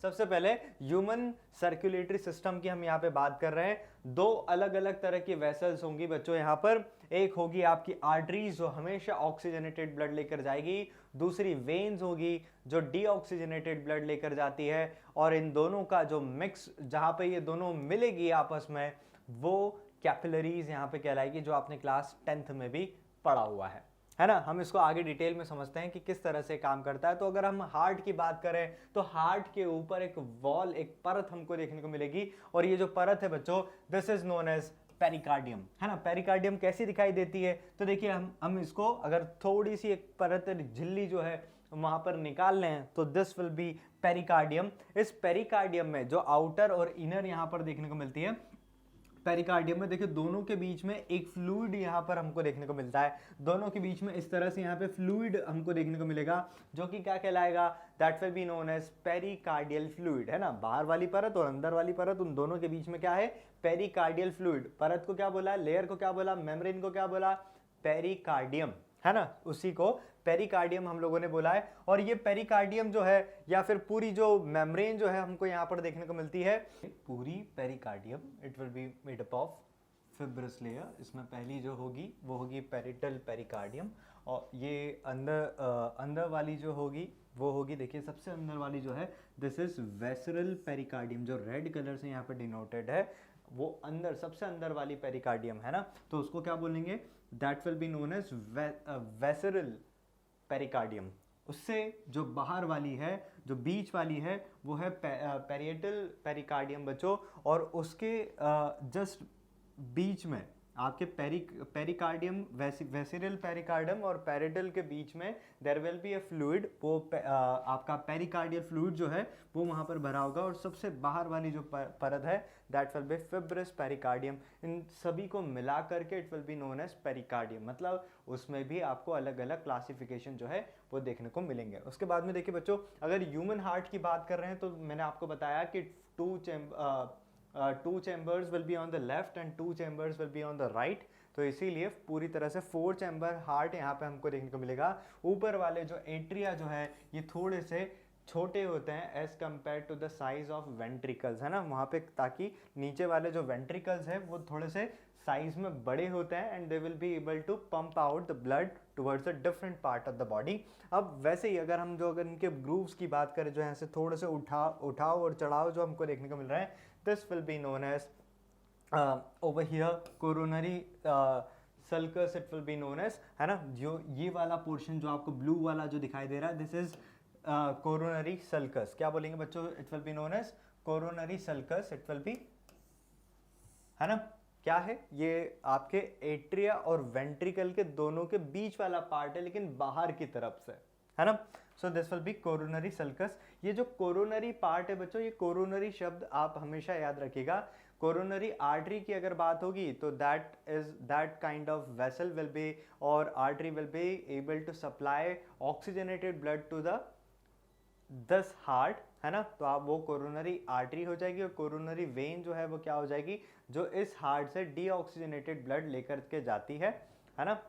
सबसे पहले human circulatory system की हम यहाँ पे बात कर रहे हैं। दो अलग अलग तरह की वेसल्स होंगी बच्चों यहाँ पर। एक होगी आपकी आर्टरीज जो हमेशा ऑक्सीजनेटेड ब्लड लेकर जाएगी, दूसरी वेन्स होगी जो डीऑक्सीजनेटेड ब्लड लेकर जाती है। और इन दोनों का जो मिक्स जहाँ पे ये दोनों मिलेगी आपस में, वो कैपिलरीज यहाँ पे कहलाएगी, जो आपने क्लास 10th में भी पढ़ा हुआ है ना। हम इसको आगे डिटेल में समझते हैं कि किस तरह से काम करता है। तो अगर हम हार्ट की बात करें तो हार्ट के ऊपर एक वॉल, एक परत हमको देखने को मिलेगी, और ये जो परत है बच्चों, this is known as pericardium, है ना। पेरिकार्डियम कैसी दिखाई देती है, तो देखिए हम इसको अगर थोड़ी सी एक परत झिल्ली जो है वहां पर निकाल लें तो दिस विल बी पेरिकार्डियम। इस पेरिकार्डियम में जो आउटर और इनर यहां पर देखने को मिलती है, पेरिकार्डियम में देखिए दोनों के बीच में एक फ्लूइड यहाँ पर हमको देखने को मिलता है। दोनों के बीच में इस तरह से यहाँ पे फ्लूइड हमको देखने को मिलेगा, जो कि क्या कहलाएगा, that will be known as pericardial fluid, है ना। बाहर वाली परत और अंदर वाली परत, उन दोनों के बीच में क्या है, पेरिकार्डियल फ्लूइड। परत को क्या बोला, लेयर को क्या बोला, मेम्ब्रेन को क्या बोला, पेरिकार्डियम, है ना। उसी को पेरिकार्डियम हम लोगों ने बोला है। और ये पेरिकार्डियम जो है, या फिर पूरी जो मेम्ब्रेन जो है हमको यहाँ पर देखने को मिलती है, पूरी pericardium it will be made up of fibrous layer. इसमें पहली जो होगी वो होगी पेरिटल पेरिकार्डियम, और ये अंदर वाली जो होगी वो होगी, देखिए सबसे अंदर वाली जो है, दिस इज वेसरल पेरिकार्डियम, जो रेड कलर से यहाँ पर डिनोटेड है, वो अंदर सबसे अंदर वाली पेरिकार्डियम, है ना। तो उसको क्या बोलेंगे, that will be known as visceral pericardium. उससे जो बाहर वाली है, जो बीच वाली है, वो है पेरिएटल पेरिकार्डियम बच्चों। और उसके जस्ट बीच में आपके पेरिकार्डियम, वेसिरल पेरिकार्डियम और पेरिटल के बीच में there will be a fluid, वो आपका पेरिकार्डियल फ्लूइड जो है वो वहां पर भरा होगा। और सबसे बाहर वाली जो परत है, that will be fibrous pericardium. इन सभी को मिला करके it will be known as pericardium. मतलब उसमें भी आपको अलग अलग क्लासिफिकेशन जो है वो देखने को मिलेंगे। उसके बाद में देखिए बच्चों, अगर ह्यूमन हार्ट की बात कर रहे हैं तो मैंने आपको बताया कि two chambers will be on the left and two chambers will be on the right। तो इसीलिए पूरी तरह से 4 चैम्बर हार्ट यहाँ पे हमको देखने को मिलेगा। ऊपर वाले जो एट्रिया जो है ये थोड़े से छोटे होते हैं as compare to the size of ventricles, है ना वहाँ पे, ताकि नीचे वाले जो वेंट्रिकल्स है वो थोड़े से साइज में बड़े होते हैं and they will be able to pump out the blood towards a different part of the body. अब वैसे ही अगर इनके ग्रूव्स की बात करें, जो यहाँ से थोड़े से उठाव और चढ़ाव जो हमको देखने को मिल रहा है, this will be known as over here coronary sulcus, it will be known as, है ना। जो ये वाला पोर्शन जो आपको ब्लू वाला जो दिखाई दे रहा है, दिस इज कोरोनरी सल्कस। क्या बोलेंगे बच्चों, it will be known as coronary sulcus, it will be, है ना। क्या है ये, आपके एट्रिया और वेंट्रिकल के दोनों के बीच वाला पार्ट है, लेकिन बाहर की तरफ से, है ना। सो this will B coronary sulcus. ये जो कोरोनरी पार्ट है बच्चों, ये कोरोनरी शब्द आप हमेशा याद रखिएगा। कोरोनरी आर्टरी की अगर बात होगी तो that kind of vessel will be, और artery will be able to supply oxygenated blood to the thus heart, है ना। तो आप वो कोरोनरी आर्टरी हो जाएगी, और कोरोनरी वेन जो है वो क्या हो जाएगी, जो इस हार्ट से डीऑक्सीजनेटेड ब्लड लेकर के जाती है ना,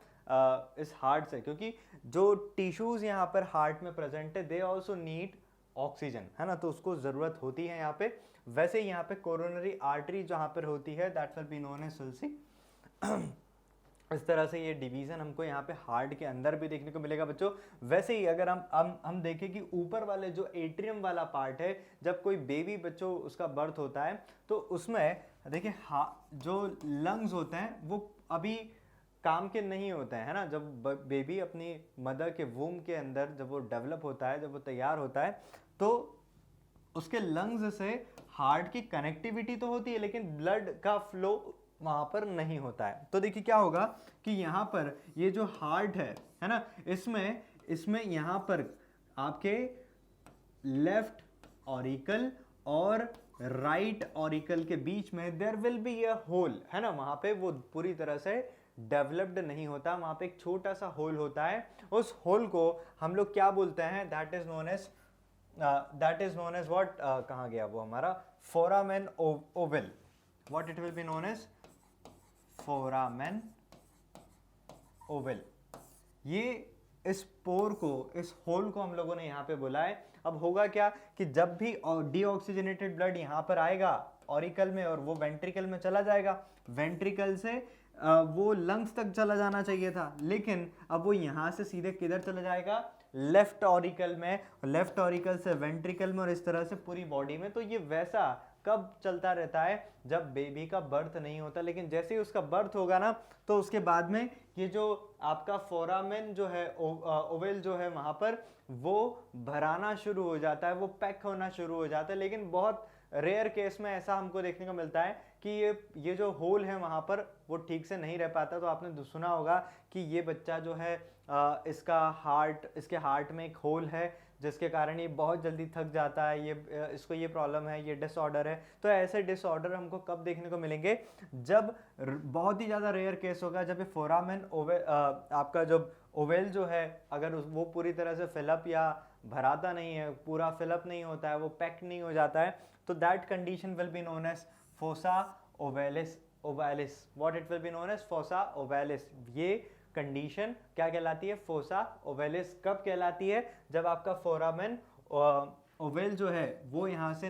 इस हार्ट से। क्योंकि जो टिश्यूज यहाँ पर हार्ट में प्रेजेंट है, दे ऑल्सो नीड ऑक्सीजन, है ना, तो उसको जरूरत होती है यहाँ पे। वैसे ही यहाँ पे कोरोनरी आर्टरी जहाँ पर होती है, that will be known as sulci. इस तरह से ये डिवीजन हमको यहाँ पे हार्ट के अंदर भी देखने को मिलेगा बच्चों। वैसे ही अगर हम देखें कि ऊपर वाले जो एट्रियम वाला पार्ट है, जब कोई बेबी बच्चों उसका बर्थ होता है तो उसमें देखिए जो लंग्स होते हैं वो अभी काम के नहीं होते हैं, है ना। जब बेबी अपनी मदर के वूम के अंदर जब वो डेवलप होता है, जब वो तैयार होता है, तो उसके लंग्स से हार्ट की कनेक्टिविटी तो होती है, लेकिन ब्लड का फ्लो वहां पर नहीं होता है। तो देखिए क्या होगा कि यहाँ पर ये जो हार्ट है ना, इसमें यहाँ पर आपके लेफ्ट ऑरिकल और राइट ऑरिकल के बीच में there will be a hole, है ना। वहां पे वो पूरी तरह से डेवलप्ड नहीं होता, वहां पे एक छोटा सा होल होता है। उस होल को हम लोग क्या बोलते हैं, that is known as what, कहाँ गया वो हमारा, foramen ovale. What it will be known as, foramen ovale. ये इस पोर को, इस होल को हम लोगों ने यहाँ पे बोला है। अब होगा क्या कि जब भी डीऑक्सीजनेटेड ब्लड यहाँ पर आएगा ऑरिकल में और वो वेंट्रिकल में चला जाएगा, वेंट्रिकल से वो लंग्स तक चला जाना चाहिए था, लेकिन अब वो यहाँ से सीधे किधर चला जाएगा, लेफ्ट ऑरिकल में, लेफ्ट ऑरिकल से वेंट्रिकल में और इस तरह से पूरी बॉडी में। तो ये वैसा कब चलता रहता है, जब बेबी का बर्थ नहीं होता, लेकिन जैसे ही उसका बर्थ होगा ना तो उसके बाद में ये जो आपका फोरामेन जो है, ओवेल जो है वहां पर वो भराना शुरू हो जाता है, वो पैक होना शुरू हो जाता है। लेकिन बहुत रेयर केस में ऐसा हमको देखने को मिलता है कि ये जो होल है वहां पर वो ठीक से नहीं रह पाता। तो आपने सुना होगा कि ये बच्चा जो है इसके हार्ट में एक होल है जिसके कारण ये बहुत जल्दी थक जाता है, इसको ये प्रॉब्लम है, ये डिसऑर्डर है। तो ऐसे डिसऑर्डर हमको कब देखने को मिलेंगे, जब बहुत ही ज़्यादा रेयर केस होगा जब ये फोरामेन ओवेल आपका जब ओवेल जो है अगर वो पूरी तरह से फिलअप या भराता नहीं है, पूरा फिलअप नहीं होता है, वो पैक नहीं हो जाता है, तो that condition will be known as fossa ovalis ovalis. What it will be known as fossa ovalis. ये कंडीशन क्या कहलाती है, फोसा ओवेलिस। कब कहलाती है, जब आपका फोरामेन ओवेल जो है वो यहाँ से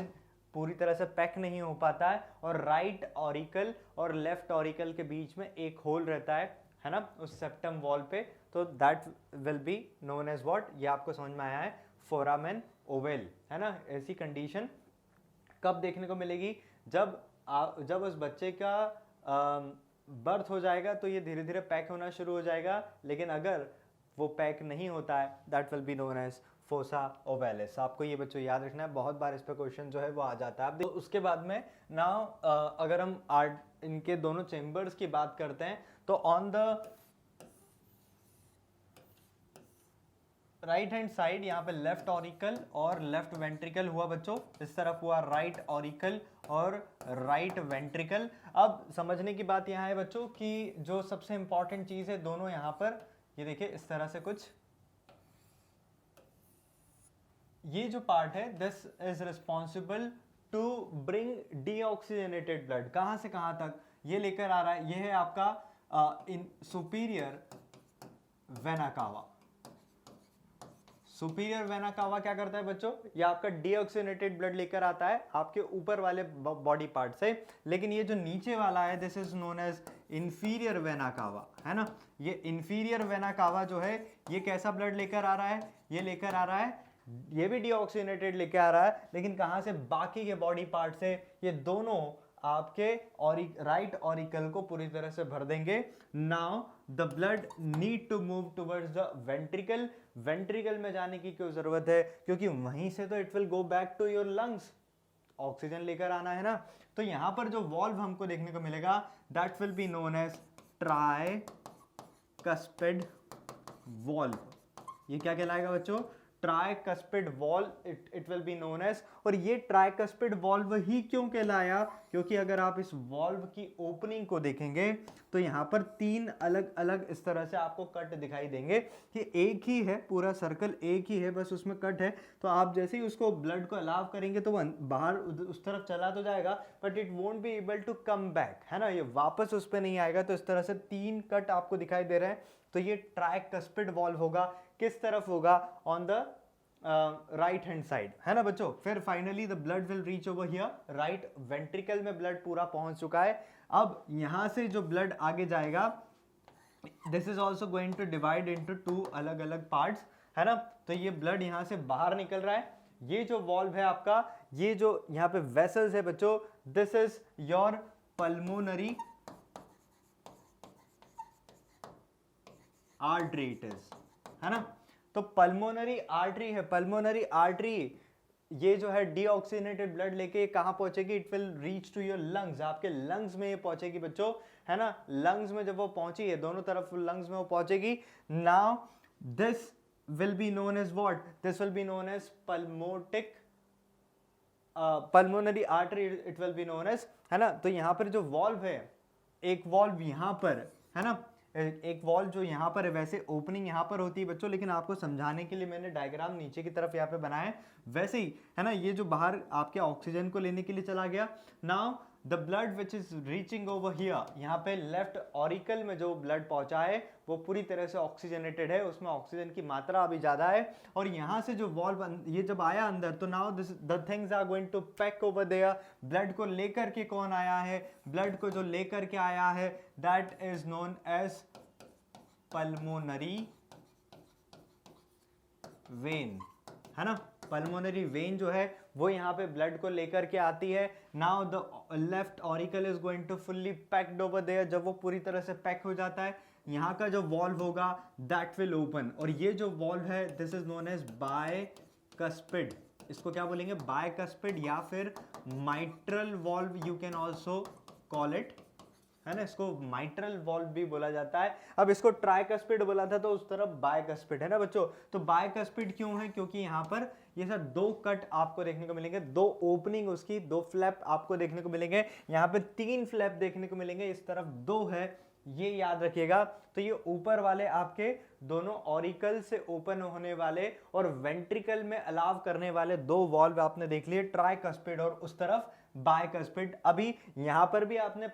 पूरी तरह से पैक नहीं हो पाता है और राइट ऑरिकल और लेफ्ट ऑरिकल के बीच में एक होल रहता है ना, उस सेप्टम वॉल पे। तो that will be known as what, ये आपको समझ में आया है, फोरामेन ओवेल, है ना। ऐसी कंडीशन कब देखने को मिलेगी, जब उस बच्चे का बर्थ हो जाएगा तो ये धीरे धीरे पैक होना शुरू हो जाएगा। लेकिन अगर वो पैक नहीं होता है that will be known as fossa ovalis. आपको ये बच्चों याद रखना है, बहुत बार इस पर क्वेश्चन जो है वो आ जाता है। तो उसके बाद में नाउ अगर हम इनके दोनों चेम्बर्स की बात करते हैं तो on the right hand side यहाँ पे लेफ्ट ऑरिकल और लेफ्ट वेंट्रिकल हुआ बच्चों, इस तरफ हुआ राइट ऑरिकल और राइट वेंट्रिकल। अब समझने की बात यहाँ है बच्चों कि जो सबसे इंपॉर्टेंट चीज है दोनों यहाँ पर, ये देखिए इस तरह से कुछ, ये जो पार्ट है this is responsible to bring deoxygenated blood. कहां से कहां तक ये लेकर आ रहा है, ये है आपका इन superior vena cava. Superior vena cava क्या करता है बच्चों, ये आपका डीऑक्सीजनेटेड ब्लड लेकर आता है आपके ऊपर वाले बॉडी पार्ट से। लेकिन ये जो नीचे वाला है this is known as inferior vena cava, है ना। ये इंफीरियर वेना कावा जो है ये कैसा ब्लड लेकर आ रहा है, ये लेकर आ रहा है, ये भी डीऑक्सीजनेटेड लेके आ रहा है, लेकिन कहां से, बाकी के बॉडी पार्ट से। ये दोनों आपके राइट ऑरिकल को पूरी तरह से भर देंगे। Now the blood need to move towards the ventricle. Ventricle में जाने की क्यों जरूरत है, क्योंकि वहीं से तो it will go back to your lungs, oxygen लेकर आना है ना। तो यहां पर जो वॉल्व हमको देखने को मिलेगा that will be known as tricuspid valve. ये क्या कहलाएगा बच्चों, tricuspid valve it will be known as. और ये ट्राइकस्पिड वॉल्व ही क्यों कहलाया, क्योंकि अगर आप इस वॉल्व की ओपनिंग को देखेंगे तो यहाँ पर 3 अलग अलग इस तरह से आपको कट दिखाई देंगे कि एक ही है, पूरा सर्कल एक ही है, बस उसमें कट है। तो आप जैसे ही उसको ब्लड को अलाव करेंगे तो वो बाहर उस तरफ चला तो जाएगा but it won't be able to come back, है ना, ये वापस उस पर नहीं आएगा। तो इस तरह से 3 कट आपको दिखाई दे रहे हैं। तो ये ट्राइकस्पिड वॉल्व होगा, किस तरफ होगा, on the right hand side, है ना बच्चों। फिर finally the blood will reach over here, right ventricle में ब्लड पूरा पहुंच चुका है। अब यहां से जो ब्लड आगे जाएगा this is also going to divide into 2 अलग अलग पार्ट्स, है ना। तो ये ब्लड यहां से बाहर निकल रहा है। ये जो वॉल्व है आपका, ये जो यहाँ पे वेसल्स है बच्चों, this is your pulmonary artery it is, है ना। तो पल्मोनरी आर्टरी है, पल्मोनरी आर्टरी ये जो है डीऑक्सीजनेटेड ब्लड लेके कहां पहुंचेगी, it will reach to your lungs, आपके लंग्स में ये पहुंचेगी बच्चों, है ना। लंग्स में जब वो पहुंची है, दोनों तरफ लंग्स में वो पहुंचेगी। Now this will be known as what, this will be known as pulmonic pulmonary artery it will be known as, है ना। तो यहां पर जो वॉल्व है, एक वॉल्व यहां पर है ना, एक वॉल जो यहाँ पर है, वैसे ओपनिंग यहाँ पर होती है बच्चों, लेकिन आपको समझाने के लिए मैंने डायग्राम नीचे की तरफ यहाँ पे बनाया है, वैसे ही, है ना। ये जो बाहर आपके ऑक्सीजन को लेने के लिए चला गया। Now the blood which is reaching over here, यहाँ पे लेफ्ट ऑरिकल में जो ब्लड पहुंचा है वो पूरी तरह से ऑक्सीजनेटेड है, उसमें ऑक्सीजन की मात्रा अभी ज्यादा है। और यहाँ से जो वॉल्व ये जब आया अंदर तो now this the things are going to pack over there. Blood को लेकर के कौन आया है, ब्लड को जो लेकर के आया है that is known as pulmonary vein, है ना। पल्मोनरी वेन जो है वो यहाँ पे ब्लड को लेकर के आती है। Now the left auricle is going to fully packed over there, जब वो पूरी तरह से पैक हो जाता है यहाँ का जो वॉल्व होगा दैट विल ओपन, और ये जो वॉल्व है this is known as bicuspid, इसको क्या बोलेंगे बायकस्पिड या फिर mitral valve you can also call it, है ना, इसको माइट्रल वॉल्व भी बोला जाता है। अब इसको ट्राइकस्पिड बोला था तो उस तरफ बायकस्पिड, है ना बच्चों। तो बायकस्पिड क्यों है, क्योंकि यहाँ पर ये सर दो कट आपको देखने को मिलेंगे, दो ओपनिंग उसकी, दो फ्लैप आपको देखने को मिलेंगे। यहाँ पे 3 फ्लैप देखने को मिलेंगे, इस तरफ 2 है, ये याद रखिएगा। तो ये ऊपर वाले आपके दोनों ऑरिकल से ओपन होने वाले और वेंट्रिकल में अलाव करने वाले 2 वॉल्व आपने देख लिए, ट्राइकस्पिड और उस तरफ बायकस्पिड। अभी यहां पर भी आपने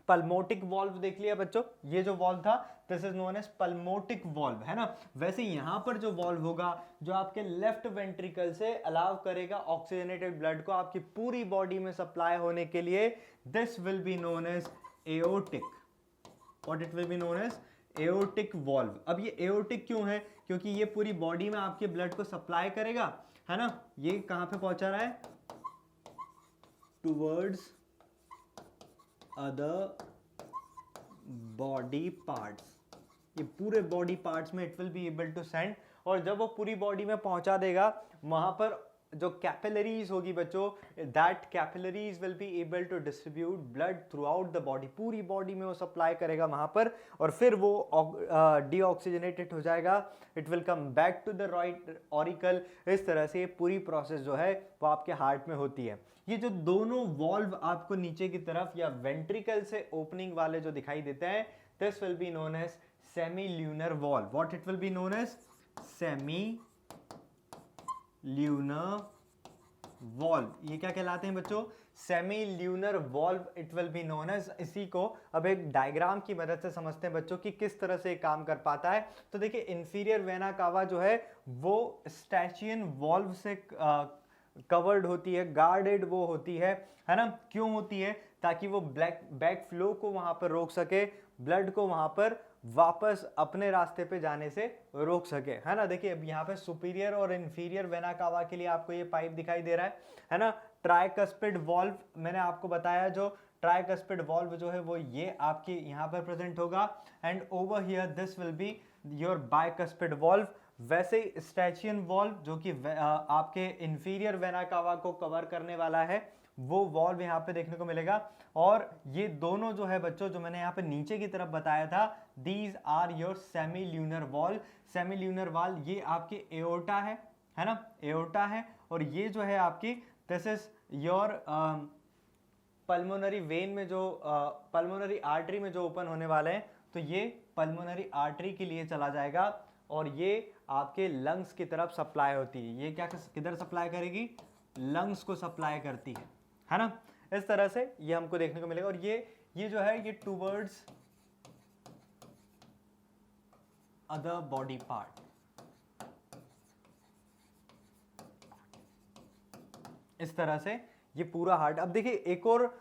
पल्मोटिक वॉल्व देख लिया बच्चों, ये जो वॉल्व था this is known as pulmonic valve, है ना। वैसे यहां पर जो वॉल्व होगा जो आपके लेफ्ट वेंट्रिकल से अलाउ करेगा ऑक्सीजनेटेड ब्लड को आपकी पूरी बॉडी में सप्लाई होने के लिए, this will be known as aortic. What it will be known as aortic valve. अब ये एओर्टिक क्यों है, क्योंकि ये पूरी बॉडी में आपके ब्लड को सप्लाई करेगा, है ना। ये कहां पे पहुंचा रहा है, टुवर्ड्स अदर बॉडी पार्ट्स, ये पूरे बॉडी पार्ट्स में it will be able to send, और जब वो पूरी बॉडी में पहुंचा देगा वहां पर जो कैपिलरीज होगी बच्चों, that capillaries will be able to distribute blood throughout the body, पूरी बॉडी में वो सप्लाई करेगा वहां पर, और फिर वो डीऑक्सीजनेटेड हो जाएगा, it will come back to the right auricle. इस तरह से ये पूरी प्रोसेस जो है वो आपके हार्ट में होती है। ये जो दोनों वॉल्व आपको नीचे की तरफ या वेंट्रिकल से ओपनिंग वाले जो दिखाई देते हैं, this will be known as semi lunar valve. What it will be known as semi lunar valve. ये क्या कहलाते हैं बच्चों, semi lunar valve it will be known as. इसी को अब एक डायग्राम की मदद से समझते हैं बच्चों कि किस तरह से काम कर पाता है। तो देखिए इंफीरियर वेना कावा जो है वो स्टैचियन वॉल्व से कवर्ड होती है, गार्डेड वो होती है ना। क्यों होती है, ताकि वो बैक फ्लो को वहां पर रोक सके, ब्लड को वहां पर वापस अपने रास्ते पे जाने से रोक सके, है ना। देखिए अब यहाँ पे सुपीरियर और इंफीरियर वेना कावा के लिए आपको ये पाइप दिखाई दे रहा है ना। ट्राइकस्पिड वॉल्व मैंने आपको बताया, जो ट्राइकस्पिड वॉल्व जो है वो ये आपके यहाँ पर प्रेजेंट होगा, and over here this will be your bicuspid valve. वैसे स्टैचियन वॉल्व जो कि आपके इंफीरियर वेना कावा को कवर करने वाला है, वो वॉल्व यहाँ पे देखने को मिलेगा। और ये दोनों जो है बच्चों, जो मैंने यहाँ पे नीचे की तरफ बताया था, these are your semi lunar valve. Semi lunar valve ये आपकी एओर्टा है ना, एओर्टा है। और ये जो है आपकी this is your pulmonary vein में जो पल्मोनरी आर्टरी में जो ओपन होने वाले हैं, तो ये पल्मोनरी आर्टरी के लिए चला जाएगा और ये आपके लंग्स की तरफ सप्लाई होती है। ये क्या किधर सप्लाई करेगी, लंग्स को सप्लाई करती है ना। इस तरह से ये हमको देखने को मिलेगा। और ये जो है ये टूवर्ड्स अदर बॉडी पार्ट, इस तरह से ये पूरा हार्ट। अब देखिए एक और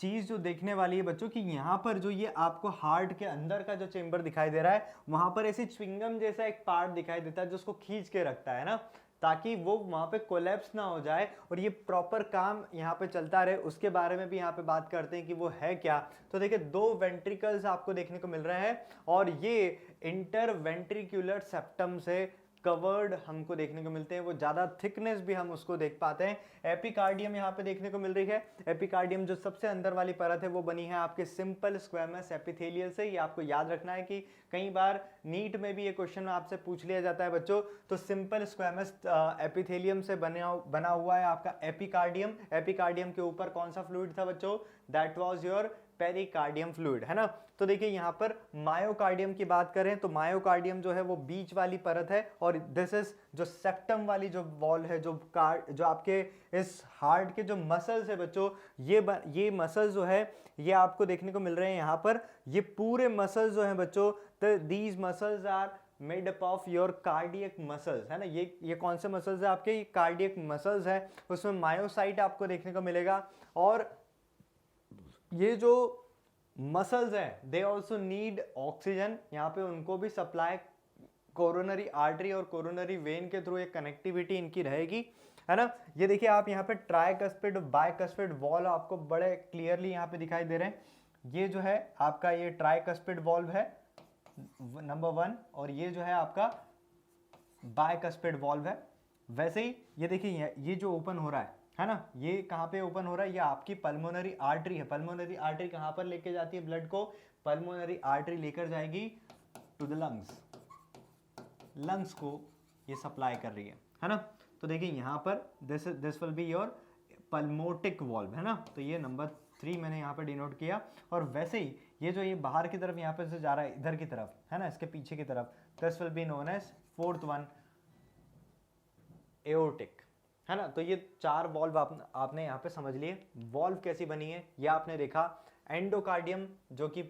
चीज जो देखने वाली है बच्चों कि यहाँ पर जो ये आपको हार्ट के अंदर का जो चेंबर दिखाई दे रहा है, वहां पर ऐसी च्विंगम जैसा एक पार्ट दिखाई देता है जो उसको खींच के रखता है ना, ताकि वो वहां पे कोलैप्स ना हो जाए और ये प्रॉपर काम यहाँ पे चलता रहे। उसके बारे में भी यहाँ पे बात करते हैं कि वो है क्या। तो देखिए 2 वेंट्रिकल्स आपको देखने को मिल रहे हैं और ये इंटरवेंट्रिकुलर सेप्टम से कवर्ड हमको देखने को मिलते हैं। वो ज़्यादा थिकनेस भी हम उसको देख पाते हैं। एपिकार्डियम यहाँ पे देखने को मिल रही है। एपिकार्डियम जो सबसे अंदर वाली परत है वो बनी है आपके सिंपल स्क्वेमस एपिथेलियल से। ये आपको याद रखना है कि कई बार नीट में भी ये क्वेश्चन आपसे पूछ लिया जाता है बच्चों। तो सिंपल स्क्वेमस एपिथेलियम से बना हुआ है आपका एपिकार्डियम। एपिकार्डियम के ऊपर कौन सा फ्लूइड था बच्चों, that was your pericardium fluid, है ना। तो देखिए यहाँ पर मायोकार्डियम की बात करें तो मायोकार्डियम जो है वो बीच वाली परत है, और दिस इज जो सेप्टम वाली जो वॉल है, जो आपके इस हार्ट के जो मसल्स है बच्चों, ये मसल्स जो है ये आपको देखने को मिल रहे हैं यहाँ पर। ये पूरे मसल्स जो हैं बच्चों, these muscles are made up of your cardiac muscles, है ना। ये कौन से मसल्स है आपके, ये कार्डियक मसल्स है, उसमें मायोसाइट आपको देखने को मिलेगा। और ये जो मसल्स हैं दे ऑल्सो नीड ऑक्सीजन, यहाँ पे उनको भी सप्लाई कोरोनरी आर्टरी और कोरोनरी वेन के थ्रू एक कनेक्टिविटी इनकी रहेगी, है ना। ये देखिए आप यहाँ पे ट्राइकस्पिड बाइकस्पिड वॉल्व आपको बड़े क्लियरली यहाँ पे दिखाई दे रहे हैं। ये जो है आपका ये ट्राइकस्पिड वॉल्व है नंबर 1, और ये जो है आपका बाइकस्पिड वॉल्व है। वैसे ही ये देखिए ये जो ओपन हो रहा है ना, ये कहाँ पे ओपन हो रहा है, ये आपकी पल्मोनरी आर्टरी है। पल्मोनरी आर्टरी कहाँ पर लेके जाती है ब्लड को, पल्मोनरी आर्टरी लेकर जाएगी टू द लंग्स को ये सप्लाई कर रही है ना। तो देखिए यहाँ पर this will be your pulmonic valve, है ना। तो ये नंबर 3 मैंने यहाँ पर डिनोट किया। और वैसे ही ये जो ये बाहर की तरफ यहाँ पे से जा रहा है इधर की तरफ, है ना, इसके पीछे की तरफ, this will be known as 4th one aortic, है ना। तो ये 4 वॉल्व आपने यहाँ पे समझ लिए। वॉल्व कैसी बनी है ये आपने देखा। एंडोकार्डियम जो कि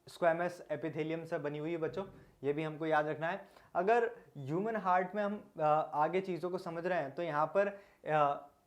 स्क्वेमस एपिथेलियम से बनी हुई है बच्चों, ये भी हमको याद रखना है। अगर ह्यूमन हार्ट में हम आगे चीज़ों को समझ रहे हैं तो यहाँ पर